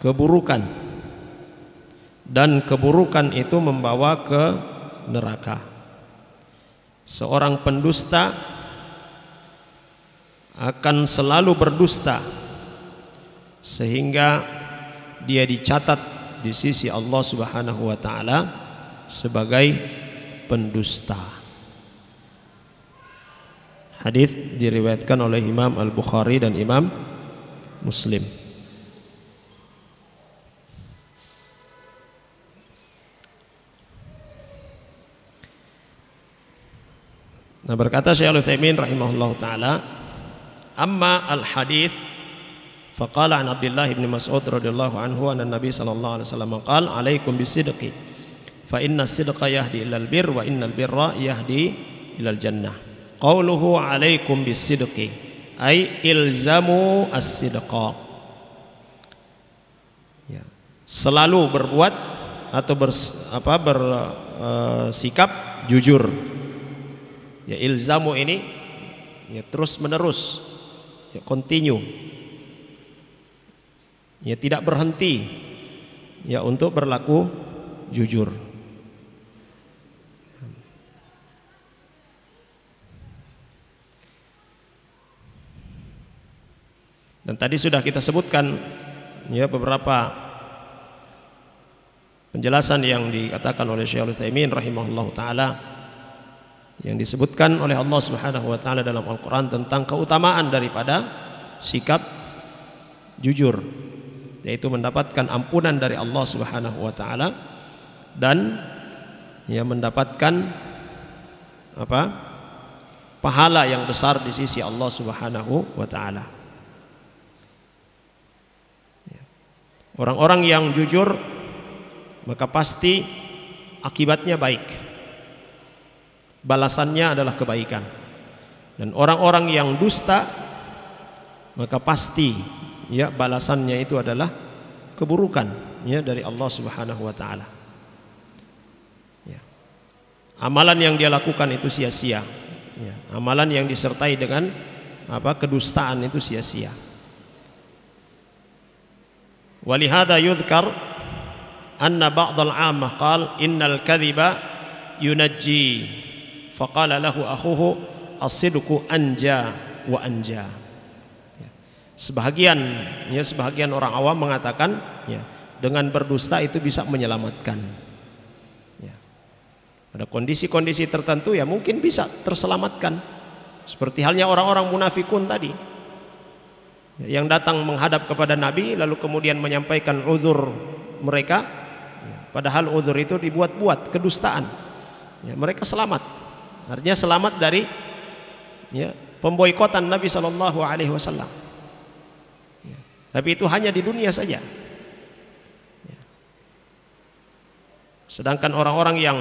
keburukan, dan keburukan itu membawa ke neraka. Seorang pendusta akan selalu berdusta sehingga dia dicatat di sisi Allah Subhanahu wa taala sebagai pendusta. Hadis diriwayatkan oleh Imam Al-Bukhari dan Imam Muslim. Nah, berkata Syekh Al-Utsaimin rahimahullah taala, amma al-hadits faqala an Abdullah bin Mas'ud radhiyallahu anhu anna Nabi sallallahu alaihi wasallam qala alaikum bisidqi fa inna sidqa yahdi ilal bir wa innal birra yahdi ilal jannah. Qauluhu alaikum bisidqi ay ilzamu as-sidqa. Ya, selalu berbuat atau bersikap jujur. Ya, ilzamu ini ya terus menerus, ya continue. Ya, tidak berhenti ya untuk berlaku jujur. Dan tadi sudah kita sebutkan ya beberapa penjelasan yang dikatakan oleh Syekh Al-Utsaimin rahimahullahu taala, yang disebutkan oleh Allah Subhanahu wa taala dalam Al-Qur'an tentang keutamaan daripada sikap jujur, yaitu mendapatkan ampunan dari Allah Subhanahu wa taala dan ya mendapatkan pahala yang besar di sisi Allah Subhanahu wa taala. Orang-orang yang jujur maka pasti akibatnya baik, balasannya adalah kebaikan. Dan orang-orang yang dusta maka pasti ya balasannya itu adalah keburukan ya dari Allah Subhanahu wa taala. Ya. Amalan yang dia lakukan itu sia-sia. Ya. Amalan yang disertai dengan kedustaan itu sia-sia. Walihada yudhkar anna ba'dal 'ammah qala innal kadhiba yunajji faqala lahu akhuhu as-sidqu anja wa anja. Sebagian orang awam mengatakan ya, dengan berdusta itu bisa menyelamatkan. Ya. Pada kondisi-kondisi tertentu ya mungkin bisa terselamatkan Seperti halnya orang-orang munafikun tadi yang datang menghadap kepada Nabi lalu kemudian menyampaikan uzur mereka, padahal uzur itu dibuat-buat, kedustaan. Mereka selamat, artinya selamat dari pemboikotan Nabi SAW. Tapi itu hanya di dunia saja. Sedangkan orang-orang yang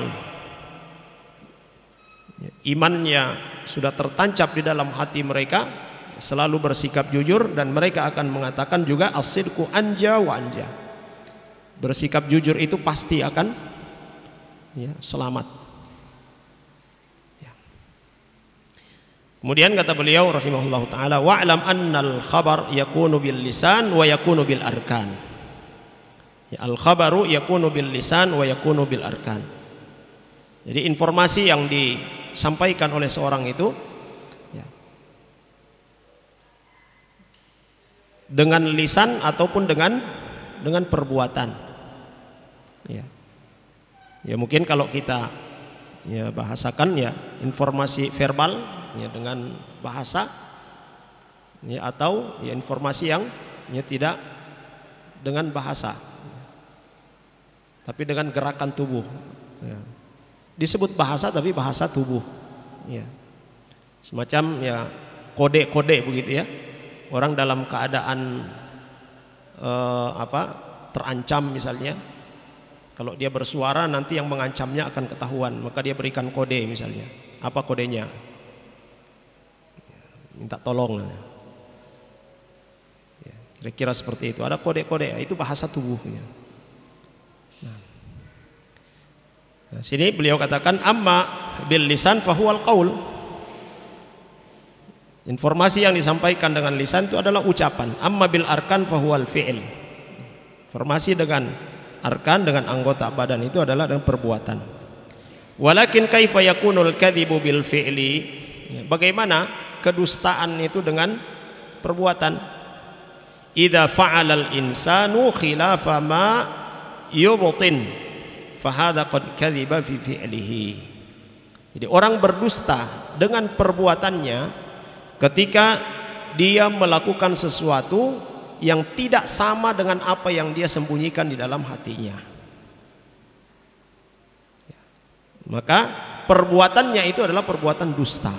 imannya sudah tertancap di dalam hati mereka, selalu bersikap jujur, dan mereka akan mengatakan juga as-sidqu anja wa anja. Bersikap jujur itu pasti akan selamat. Kemudian kata beliau rahimahullahu taala, wa'lam annal khabar yakunu bil lisan wa yakunu bil arkan. Al khabaru yakunu bil lisan wa yakunu bil arkan. Jadi informasi yang disampaikan oleh seorang itu dengan lisan ataupun dengan perbuatan. Ya mungkin kalau kita bahasakan informasi verbal dengan bahasa, atau informasi yang tidak dengan bahasa, tapi dengan gerakan tubuh. Disebut bahasa tapi bahasa tubuh. Semacam kode-kode begitu ya. Orang dalam keadaan terancam misalnya, kalau dia bersuara nanti yang mengancamnya akan ketahuan, maka dia berikan kode misalnya. Apa kodenya? Minta tolong. Kira-kira seperti itu. Ada kode-kode, itu bahasa tubuhnya. Nah, sini beliau katakan amma bil lisan fahuwal qaul. Informasi yang disampaikan dengan lisan itu adalah ucapan. Amma bil arkan fahuwal fi'il. Informasi dengan arkan, dengan anggota badan, itu adalah dengan perbuatan. Walakin kaifa yakunul kadhibu bil fi'li? Bagaimana kedustaan itu dengan perbuatan? Idza fa'alal insanu khilafa ma yubtin fahadha qad kadhiba fi fi'lihi. Jadi orang berdusta dengan perbuatannya ketika dia melakukan sesuatu yang tidak sama dengan apa yang dia sembunyikan di dalam hatinya. Maka perbuatannya itu adalah perbuatan dusta.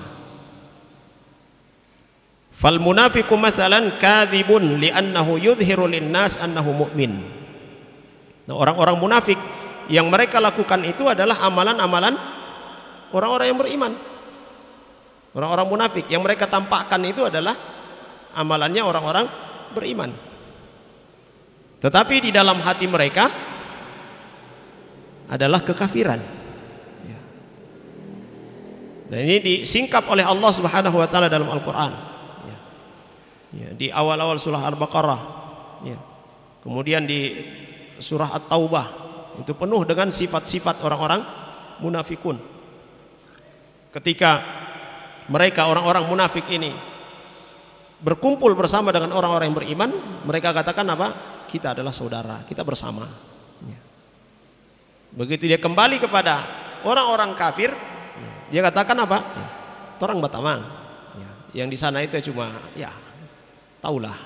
Fal munafiqu mathalan kadhibun li'annahu yudhiru linnas annahu mu'min. Nah, orang-orang munafik yang mereka lakukan itu adalah amalan-amalan orang-orang yang beriman. Orang-orang munafik yang mereka tampakkan itu adalah amalannya orang-orang beriman. Tetapi di dalam hati mereka adalah kekafiran. Dan ini disingkap oleh Allah Subhanahu wa taala dalam Al-Qur'an. Di awal-awal surah Al-Baqarah. Kemudian di surah At-Taubah itu penuh dengan sifat-sifat orang-orang munafikun. Ketika mereka orang-orang munafik ini berkumpul bersama dengan orang-orang yang beriman, mereka katakan apa? Kita adalah saudara, kita bersama. Begitu dia kembali kepada orang-orang kafir, dia katakan apa? Orang Batamang. Yang di sana itu cuma taulah,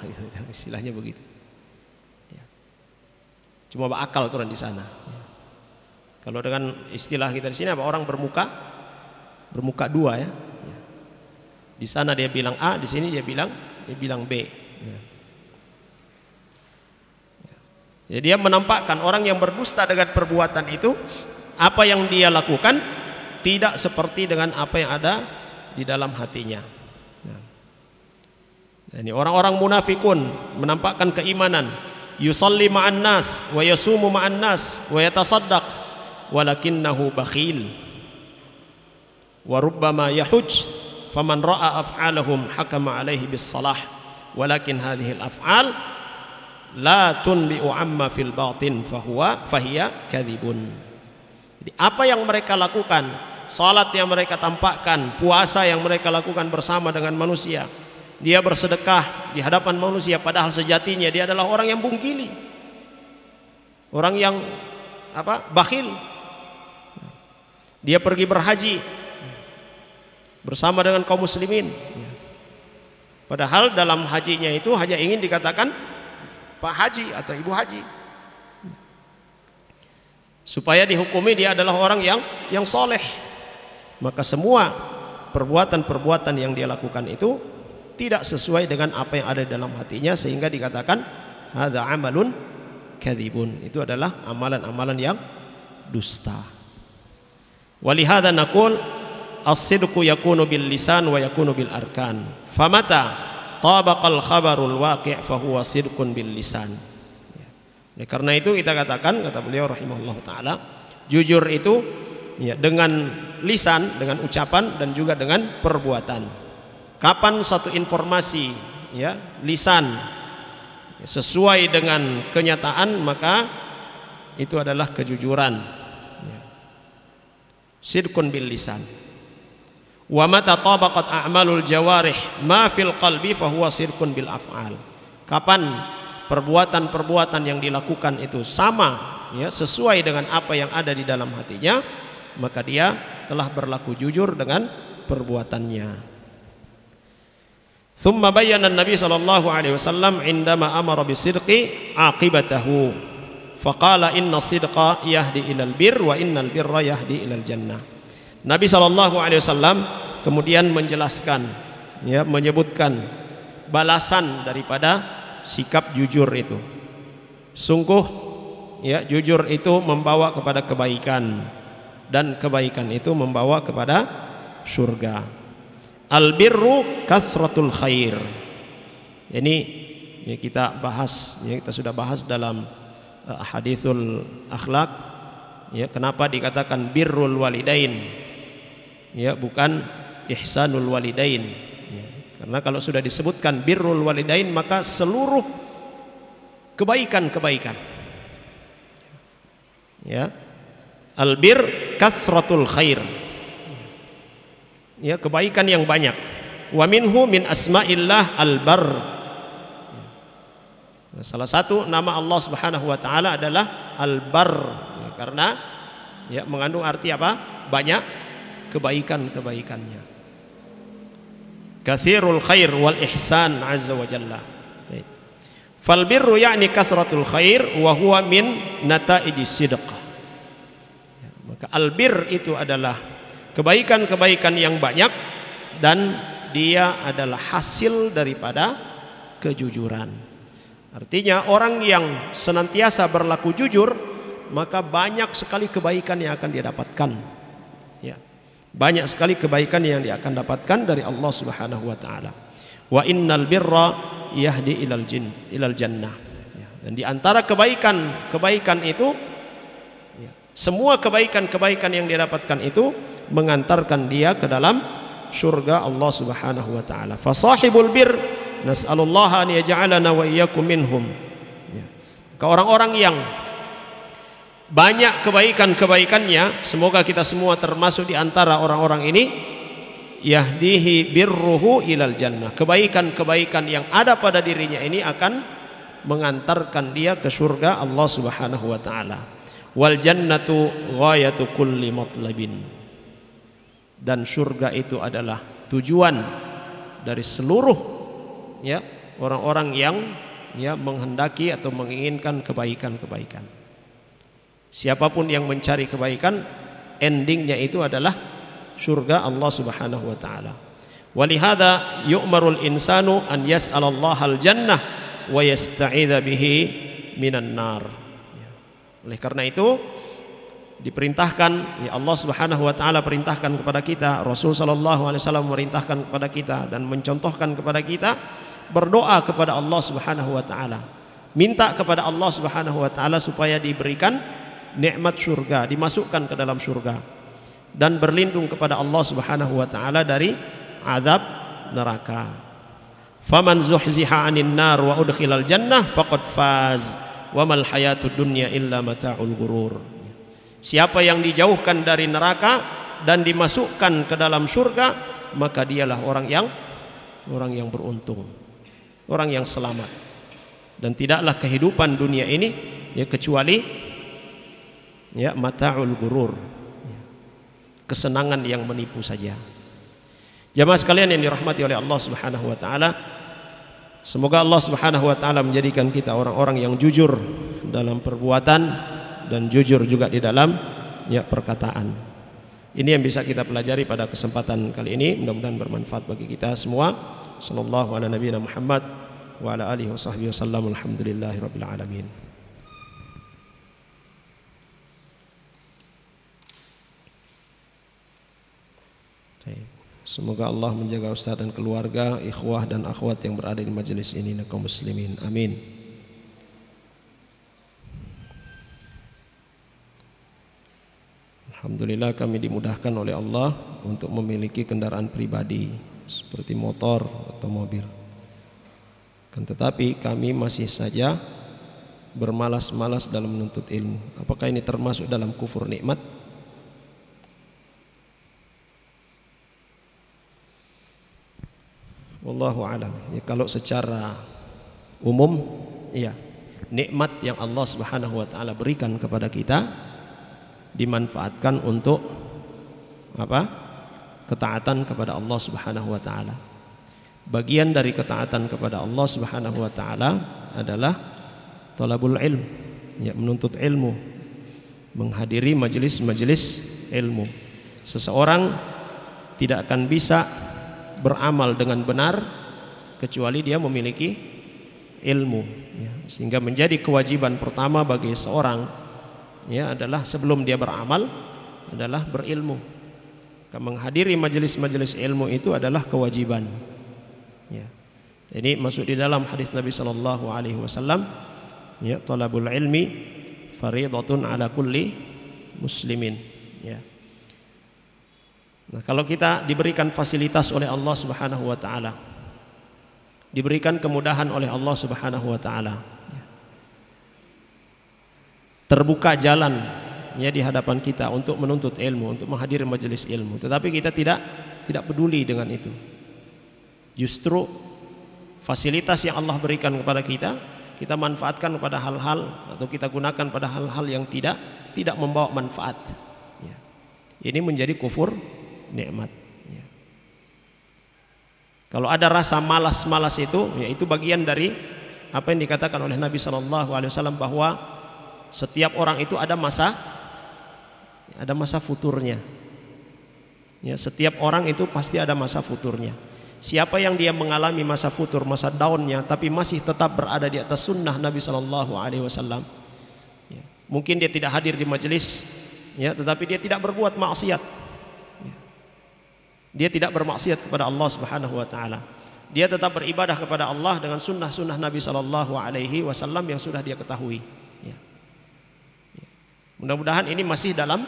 istilahnya begitu. Cuma bakal turun di sana. Kalau dengan istilah kita di sini apa? Orang bermuka dua ya. Di sana dia bilang A, di sini dia bilang B. Jadi dia menampakkan orang yang berdusta dengan perbuatan itu, apa yang dia lakukan tidak seperti dengan apa yang ada di dalam hatinya. Ini orang-orang munafikun menampakkan keimanan, yusalli ma'an nas wa yasumu ma'an nas wa yatasaddaq walakinnahu bakhil wa rubbama yahuj faman ra'a af'alahum hakama alaihi bis salah walakin hadhihi al af'al la tunbi'u amma fil batin fahiya kadhibun. Jadi apa yang mereka lakukan, salat yang mereka tampakkan, puasa yang mereka lakukan bersama dengan manusia, dia bersedekah di hadapan manusia, padahal sejatinya dia adalah orang yang bungkili, orang yang bakhil. Dia pergi berhaji, bersama dengan kaum muslimin. Padahal dalam hajinya itu hanya ingin dikatakan Pak Haji atau Ibu Haji, supaya dihukumi dia adalah orang yang soleh. Maka semua perbuatan-perbuatan yang dia lakukan itu tidak sesuai dengan apa yang ada dalam hatinya, sehingga dikatakan hadza amalun kadzibun, itu adalah amalan-amalan yang dusta. Walihada naqul as-sidqu yakunu bil lisan wa yakunu bil arkan. Famata tabaqal khabarul waqi' fa huwa sidqun bil lisan. Ya, karena itu kita katakan, kata beliau rahimahullah taala, jujur itu ya dengan lisan, dengan ucapan dan juga dengan perbuatan. Kapan satu informasi ya lisan ya, sesuai dengan kenyataan, maka itu adalah kejujuran. Ya. Sidqun bil lisan. Wa mata tabaqat a'malul jawarih ma fil qalbi fa huwa sidqun bil af'al. Kapan perbuatan-perbuatan yang dilakukan itu sama ya, sesuai dengan apa yang ada di dalam hatinya, maka dia telah berlaku jujur dengan perbuatannya. Thumma bayyana an-nabi sallallahu alaihi wasallam indama amara bisidqi aqibatahu faqala inna sidqa yahdi ilal bir wa innal birra yahdi ilal jannah. Nabi sallallahu alaihi wasallam kemudian menjelaskan ya, menyebutkan balasan daripada sikap jujur itu. Sungguh ya, jujur itu membawa kepada kebaikan, dan kebaikan itu membawa kepada surga. Al-birru kathratul khair. Ini ya, kita bahas ya, kita sudah bahas dalam hadithul akhlak ya, kenapa dikatakan birrul walidain ya, bukan ihsanul walidain ya. Karena kalau sudah disebutkan birrul walidain, maka seluruh kebaikan-kebaikan ya. Albir kathratul khair ya, kebaikan yang banyak. Wa minhu min asma'illah albar. Salah satu nama Allah Subhanahu wa taala adalah Al-Bar ya, karena ya mengandung arti apa? Banyak kebaikan-kebaikannya. Katsirul khair wal ihsan azza wa jalla. Fal birru ya'ni kathratul khair wa huwa min nata'ijis sidq. Maka al-bir itu adalah kebaikan-kebaikan yang banyak, dan dia adalah hasil daripada kejujuran. Artinya orang yang senantiasa berlaku jujur, maka banyak sekali kebaikan yang akan dia dapatkan ya. Banyak sekali kebaikan yang dia akan dapatkan dari Allah Subhanahu wa taala. Wa innal birra yahdi ilal jannah ya. Dan di antara kebaikan itu ya, semua kebaikan-kebaikan yang dia dapatkan itu mengantarkan dia ke dalam surga Allah Subhanahu wa taala. Fa sahibul bir nas'alullaha an yaj'alana wa iyyakum minhum ya. Orang-orang yang banyak kebaikan-kebaikannya, semoga kita semua termasuk di antara orang-orang ini. Yahdihi birruhu ilal jannah. Kebaikan-kebaikan yang ada pada dirinya ini akan mengantarkan dia ke surga Allah Subhanahu wa taala. Wal jannatu ghayatu kulli matlabin. Dan surga itu adalah tujuan dari seluruh ya orang-orang yang ya menghendaki atau menginginkan kebaikan-kebaikan. Siapapun yang mencari kebaikan, endingnya itu adalah surga Allah Subhanahu wa taala. Walihada yu'marul insanu an yas'alallahal jannah wa yasta'idza bihi minan nar. Oleh karena itu diperintahkan ya, Allah Subhanahu wa taala perintahkan kepada kita, Rasul sallallahu alaihi wasallam memerintahkan kepada kita dan mencontohkan kepada kita berdoa kepada Allah Subhanahu wa taala. Minta kepada Allah Subhanahu wa taala supaya diberikan nikmat surga, dimasukkan ke dalam surga, dan berlindung kepada Allah Subhanahu wa taala dari azab neraka. Faman zuhziha 'anil nar wa udkhilal jannah faqad faz wa mal hayatud dunya illa mata'ul ghurur. Siapa yang dijauhkan dari neraka dan dimasukkan ke dalam surga, maka dialah orang yang beruntung, orang yang selamat. Dan tidaklah kehidupan dunia ini ya kecuali ya mata'ul ghurur, kesenangan yang menipu saja. Jamaah sekalian yang dirahmati oleh Allah Subhanahu wa taala, semoga Allah Subhanahu wa taala menjadikan kita orang-orang yang jujur dalam perbuatan dan jujur juga di dalam perkataan. Ini yang bisa kita pelajari pada kesempatan kali ini, mudah-mudahan bermanfaat bagi kita semua. Sallallahu ala nabiyina Muhammad wa ala alihi washabbihi wasallam. Alhamdulillahirabbil alamin. Semoga Allah menjaga Ustaz dan keluarga, ikhwah dan akhwat yang berada di majelis ini dan kaum muslimin. Amin. Alhamdulillah kami dimudahkan oleh Allah untuk memiliki kendaraan pribadi seperti motor atau mobil. Kan tetapi kami masih saja bermalas-malas dalam menuntut ilmu. Apakah ini termasuk dalam kufur nikmat? Wallahu a'lam. Ya, kalau secara umum, ya, nikmat yang Allah Subhanahu wa taala berikan kepada kita dimanfaatkan untuk apa? Ketaatan kepada Allah Subhanahu wa taala. Bagian dari ketaatan kepada Allah Subhanahu wa taala adalah talabul ilm, ya, menuntut ilmu, menghadiri majelis-majelis ilmu. Seseorang tidak akan bisa beramal dengan benar kecuali dia memiliki ilmu, ya. Sehingga menjadi kewajiban pertama bagi seorang, ya, adalah sebelum dia beramal adalah berilmu. Menghadiri majelis-majelis ilmu itu adalah kewajiban, ya. Ini masuk di dalam hadis Nabi sallallahu alaihi wasallam, ya, talabul ilmi fardhatun ala kulli muslimin, ya. Nah, kalau kita diberikan fasilitas oleh Allah Subhanahu wa taala, diberikan kemudahan oleh Allah Subhanahu wa taala, terbuka jalan, ya, di hadapan kita untuk menuntut ilmu, untuk menghadiri majelis ilmu, tetapi kita tidak peduli dengan itu. Justru fasilitas yang Allah berikan kepada kita manfaatkan kepada hal-hal atau kita gunakan pada hal-hal yang tidak membawa manfaat, ya. Ini menjadi kufur nikmat, ya. Kalau ada rasa malas-malas itu, ya, itu bagian dari apa yang dikatakan oleh Nabi sallallahu alaihi wasallam bahwa setiap orang itu ada masa futurnya, ya, setiap orang itu pasti ada masa futurnya. Siapa yang dia mengalami masa futur, masa downnya, tapi masih tetap berada di atas sunnah Nabi sallallahu alaihi wasallam, ya, mungkin dia tidak hadir di majelis, ya, tetapi dia tidak berbuat maksiat. Dia tidak bermaksiat kepada Allah Subhanahu wa taala. Dia tetap beribadah kepada Allah dengan sunnah-sunnah Nabi sallallahu alaihi wasallam yang sudah dia ketahui, ya. Mudah-mudahan ini masih dalam,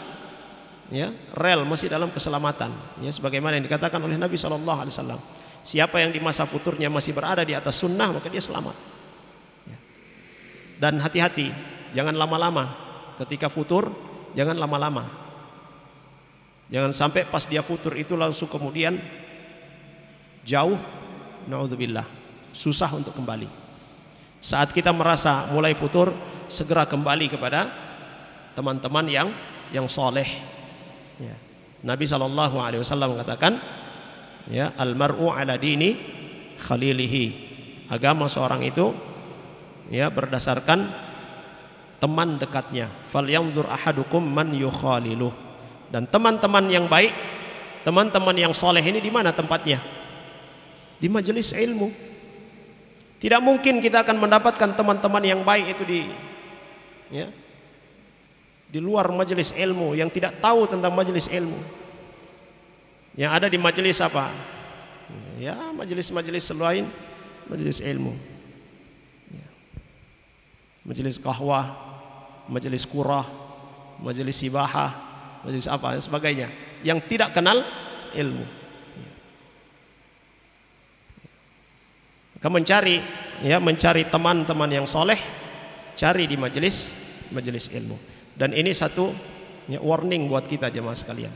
ya, rel, masih dalam keselamatan, ya, sebagaimana yang dikatakan oleh Nabi sallallahu alaihi wasallam. Siapa yang di masa futurnya masih berada di atas sunnah, maka dia selamat, ya. Dan hati-hati, jangan lama-lama ketika futur, jangan lama-lama. Jangan sampai pas dia futur itu langsung kemudian jauh, naudzubillah, susah untuk kembali. Saat kita merasa mulai futur, segera kembali kepada teman-teman yang soleh, ya. Nabi sallallahu alaihi wasallam mengatakan, ya, almar'u ala dini khalilihi. Agama seorang itu, ya, berdasarkan teman dekatnya. Falyanzur ahadukum man yukhaliluh. Dan teman-teman yang baik, teman-teman yang soleh ini di mana tempatnya? Di majelis ilmu. Tidak mungkin kita akan mendapatkan teman-teman yang baik itu di luar majelis ilmu, yang tidak tahu tentang majelis ilmu. Yang ada di majelis apa? Ya, majelis-majelis selain majelis ilmu, ya. Majelis qahwah, majelis qurah, majelis sibahah, majelis apa dan sebagainya, yang tidak kenal ilmu, ya. Maka mencari teman-teman yang soleh, cari di majelis ilmu. Dan ini satu, ya, warning buat kita jemaah sekalian,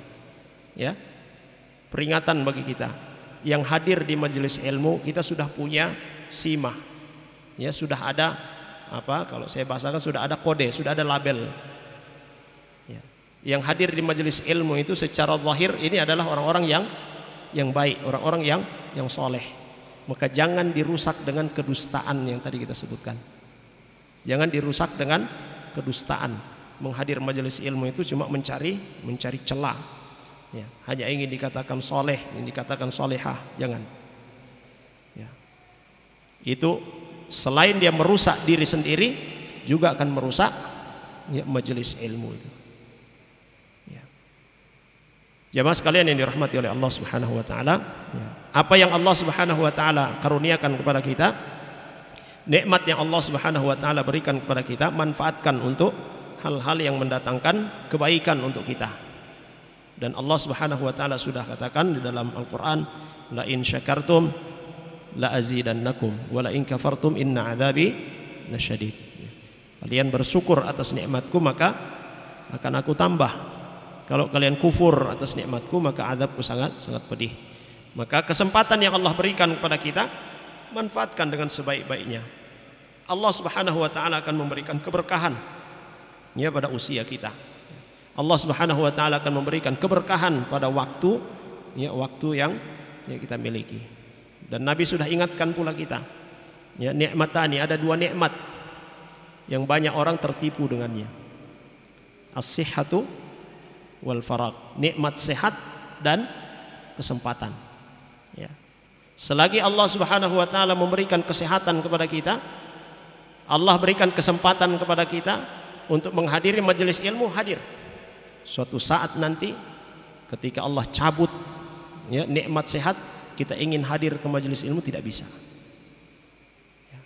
ya, peringatan bagi kita yang hadir di majelis ilmu. Kita sudah punya simah, ya, sudah ada apa, kalau saya bahasakan sudah ada kode, sudah ada label. Yang hadir di majelis ilmu itu secara zahir ini adalah orang-orang yang baik, orang-orang yang soleh. Maka jangan dirusak dengan kedustaan yang tadi kita sebutkan. Jangan dirusak dengan kedustaan. Menghadir majelis ilmu itu cuma mencari celah. Ya, hanya ingin dikatakan soleh, ingin dikatakan solehah, jangan. Ya. Itu selain dia merusak diri sendiri, juga akan merusak ya, majelis ilmu itu. Ya. Jamaah sekalian yang dirahmati oleh Allah Subhanahu wa taala, ya. Apa yang Allah Subhanahu wa taala karuniakan kepada kita, nikmat yang Allah Subhanahu wa taala berikan kepada kita, manfaatkan untuk hal-hal yang mendatangkan kebaikan untuk kita. Dan Allah Subhanahu wa taala sudah katakan di dalam Al-Qur'an, la in syakartum la azidannakum wa la in kafartum inna adzabi lasyadid. Kalian bersyukur atas nikmatku maka akan aku tambah. Kalau kalian kufur atas nikmatku maka azabku sangat pedih. Maka kesempatan yang Allah berikan kepada kita, manfaatkan dengan sebaik-baiknya. Allah Subhanahu wa taala akan memberikan keberkahan ya pada usia kita. Allah Subhanahu wa taala akan memberikan keberkahan pada waktu ya, waktu yang ya, kita miliki. Dan Nabi sudah ingatkan pula kita. Ya, nikmatani, ada dua nikmat yang banyak orang tertipu dengannya. As-sihhatu wal faragh. Nikmat sehat dan kesempatan. Ya. Selagi Allah Subhanahu wa taala memberikan kesehatan kepada kita, Allah berikan kesempatan kepada kita untuk menghadiri majelis ilmu, hadir. Suatu saat nanti ketika Allah cabut ya, nikmat sehat, kita ingin hadir ke majelis ilmu tidak bisa. Ya.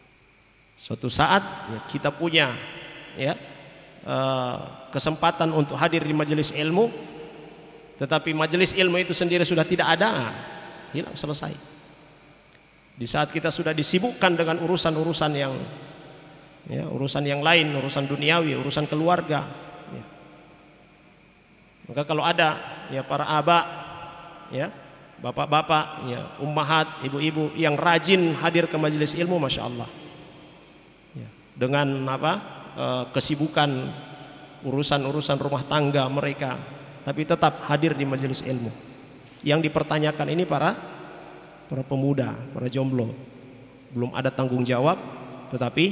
Suatu saat ya, kita punya ya, kesempatan untuk hadir di majelis ilmu, tetapi majelis ilmu itu sendiri sudah tidak ada, hilang, selesai. Di saat kita sudah disibukkan dengan urusan-urusan yang ya, urusan yang lain, urusan duniawi, urusan keluarga. Ya. Maka kalau ada ya para aba, ya bapak-bapak, ya ummahat, ibu-ibu yang rajin hadir ke majelis ilmu, masya Allah. Ya. Dengan apa kesibukan urusan-urusan rumah tangga mereka, tapi tetap hadir di majelis ilmu. Yang dipertanyakan ini para pemuda, para jomblo, belum ada tanggung jawab, tetapi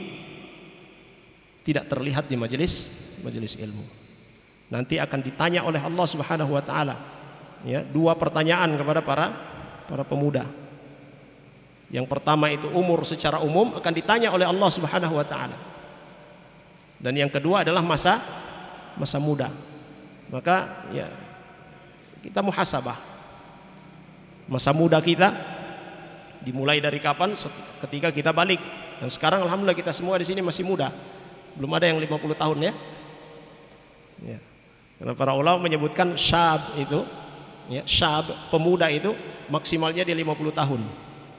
tidak terlihat di majelis ilmu. Nanti akan ditanya oleh Allah Subhanahu wa taala ya, dua pertanyaan kepada para pemuda. Yang pertama itu umur secara umum akan ditanya oleh Allah Subhanahu wa taala. Dan yang kedua adalah masa muda. Maka ya kita muhasabah. Masa muda kita dimulai dari kapan? Ketika kita balik. Dan sekarang alhamdulillah kita semua di sini masih muda. Belum ada yang 50 tahun ya. Ya. Karena para ulama menyebutkan syab itu, ya, syab, pemuda itu maksimalnya dia 50 tahun.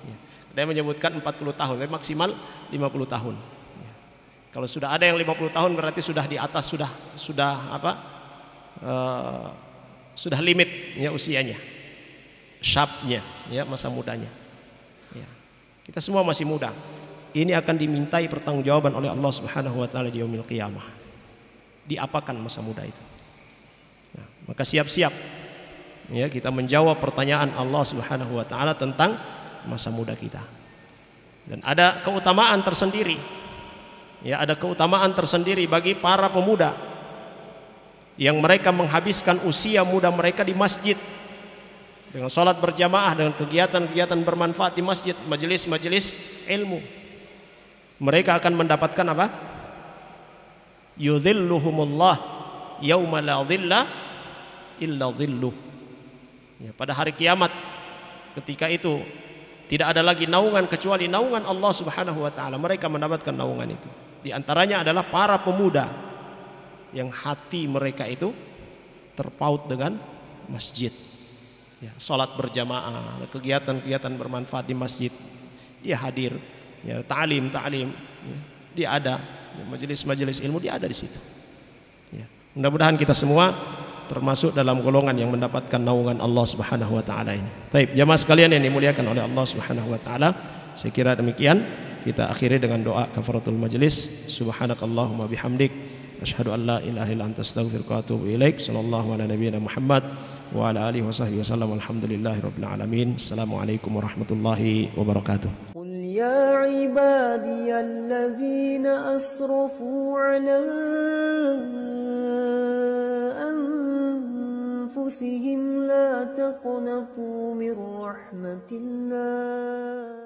Ya. Ada yang menyebutkan 40 tahun, tapi maksimal 50 tahun. Ya. Kalau sudah ada yang 50 tahun berarti sudah di atas, sudah apa? Sudah limit ya usianya. Syabnya, ya, masa mudanya. Ya. Kita semua masih muda. Ini akan dimintai pertanggungjawaban oleh Allah Subhanahu wa taala di yaumil qiyamah. Diapakan masa muda itu? Nah, maka siap-siap ya kita menjawab pertanyaan Allah Subhanahu wa taala tentang masa muda kita. Dan ada keutamaan tersendiri. Ya, ada keutamaan tersendiri bagi para pemuda yang mereka menghabiskan usia muda mereka di masjid dengan salat berjamaah, dengan kegiatan-kegiatan bermanfaat di masjid, majelis-majelis ilmu. Mereka akan mendapatkan apa? Yudhilluhumullah yauma la dhilla illa dhilluh. Ya, pada hari kiamat ketika itu tidak ada lagi naungan kecuali naungan Allah Subhanahu wa taala. Mereka mendapatkan naungan itu. Di antaranya adalah para pemuda yang hati mereka itu terpaut dengan masjid. Ya, salat berjamaah, kegiatan-kegiatan bermanfaat di masjid, dia hadir. Ya, ta'lim, ya, dia ada, ya, majelis-majelis ilmu dia ada di situ. Ya, mudah-mudahan kita semua termasuk dalam golongan yang mendapatkan naungan Allah Subhanahu wa taala ini. Baik, jamaah sekalian yang dimuliakan oleh Allah Subhanahu wa taala, saya kira demikian. Kita akhiri dengan doa kafaratul majlis. Subhanakallahumma bihamdik, asyhadu an la ilaha illa anta astaghfiruka wa atubu ilaik. Sallallahu ala nabiyyina Muhammad wa ala alihi wa sahbihi wasallam. Alhamdulillahirabbil alamin. Assalamualaikum warahmatullahi wabarakatuh. قل يا عبادي الذين أسرفوا على أنفسهم لا تقنطوا من رحمة الله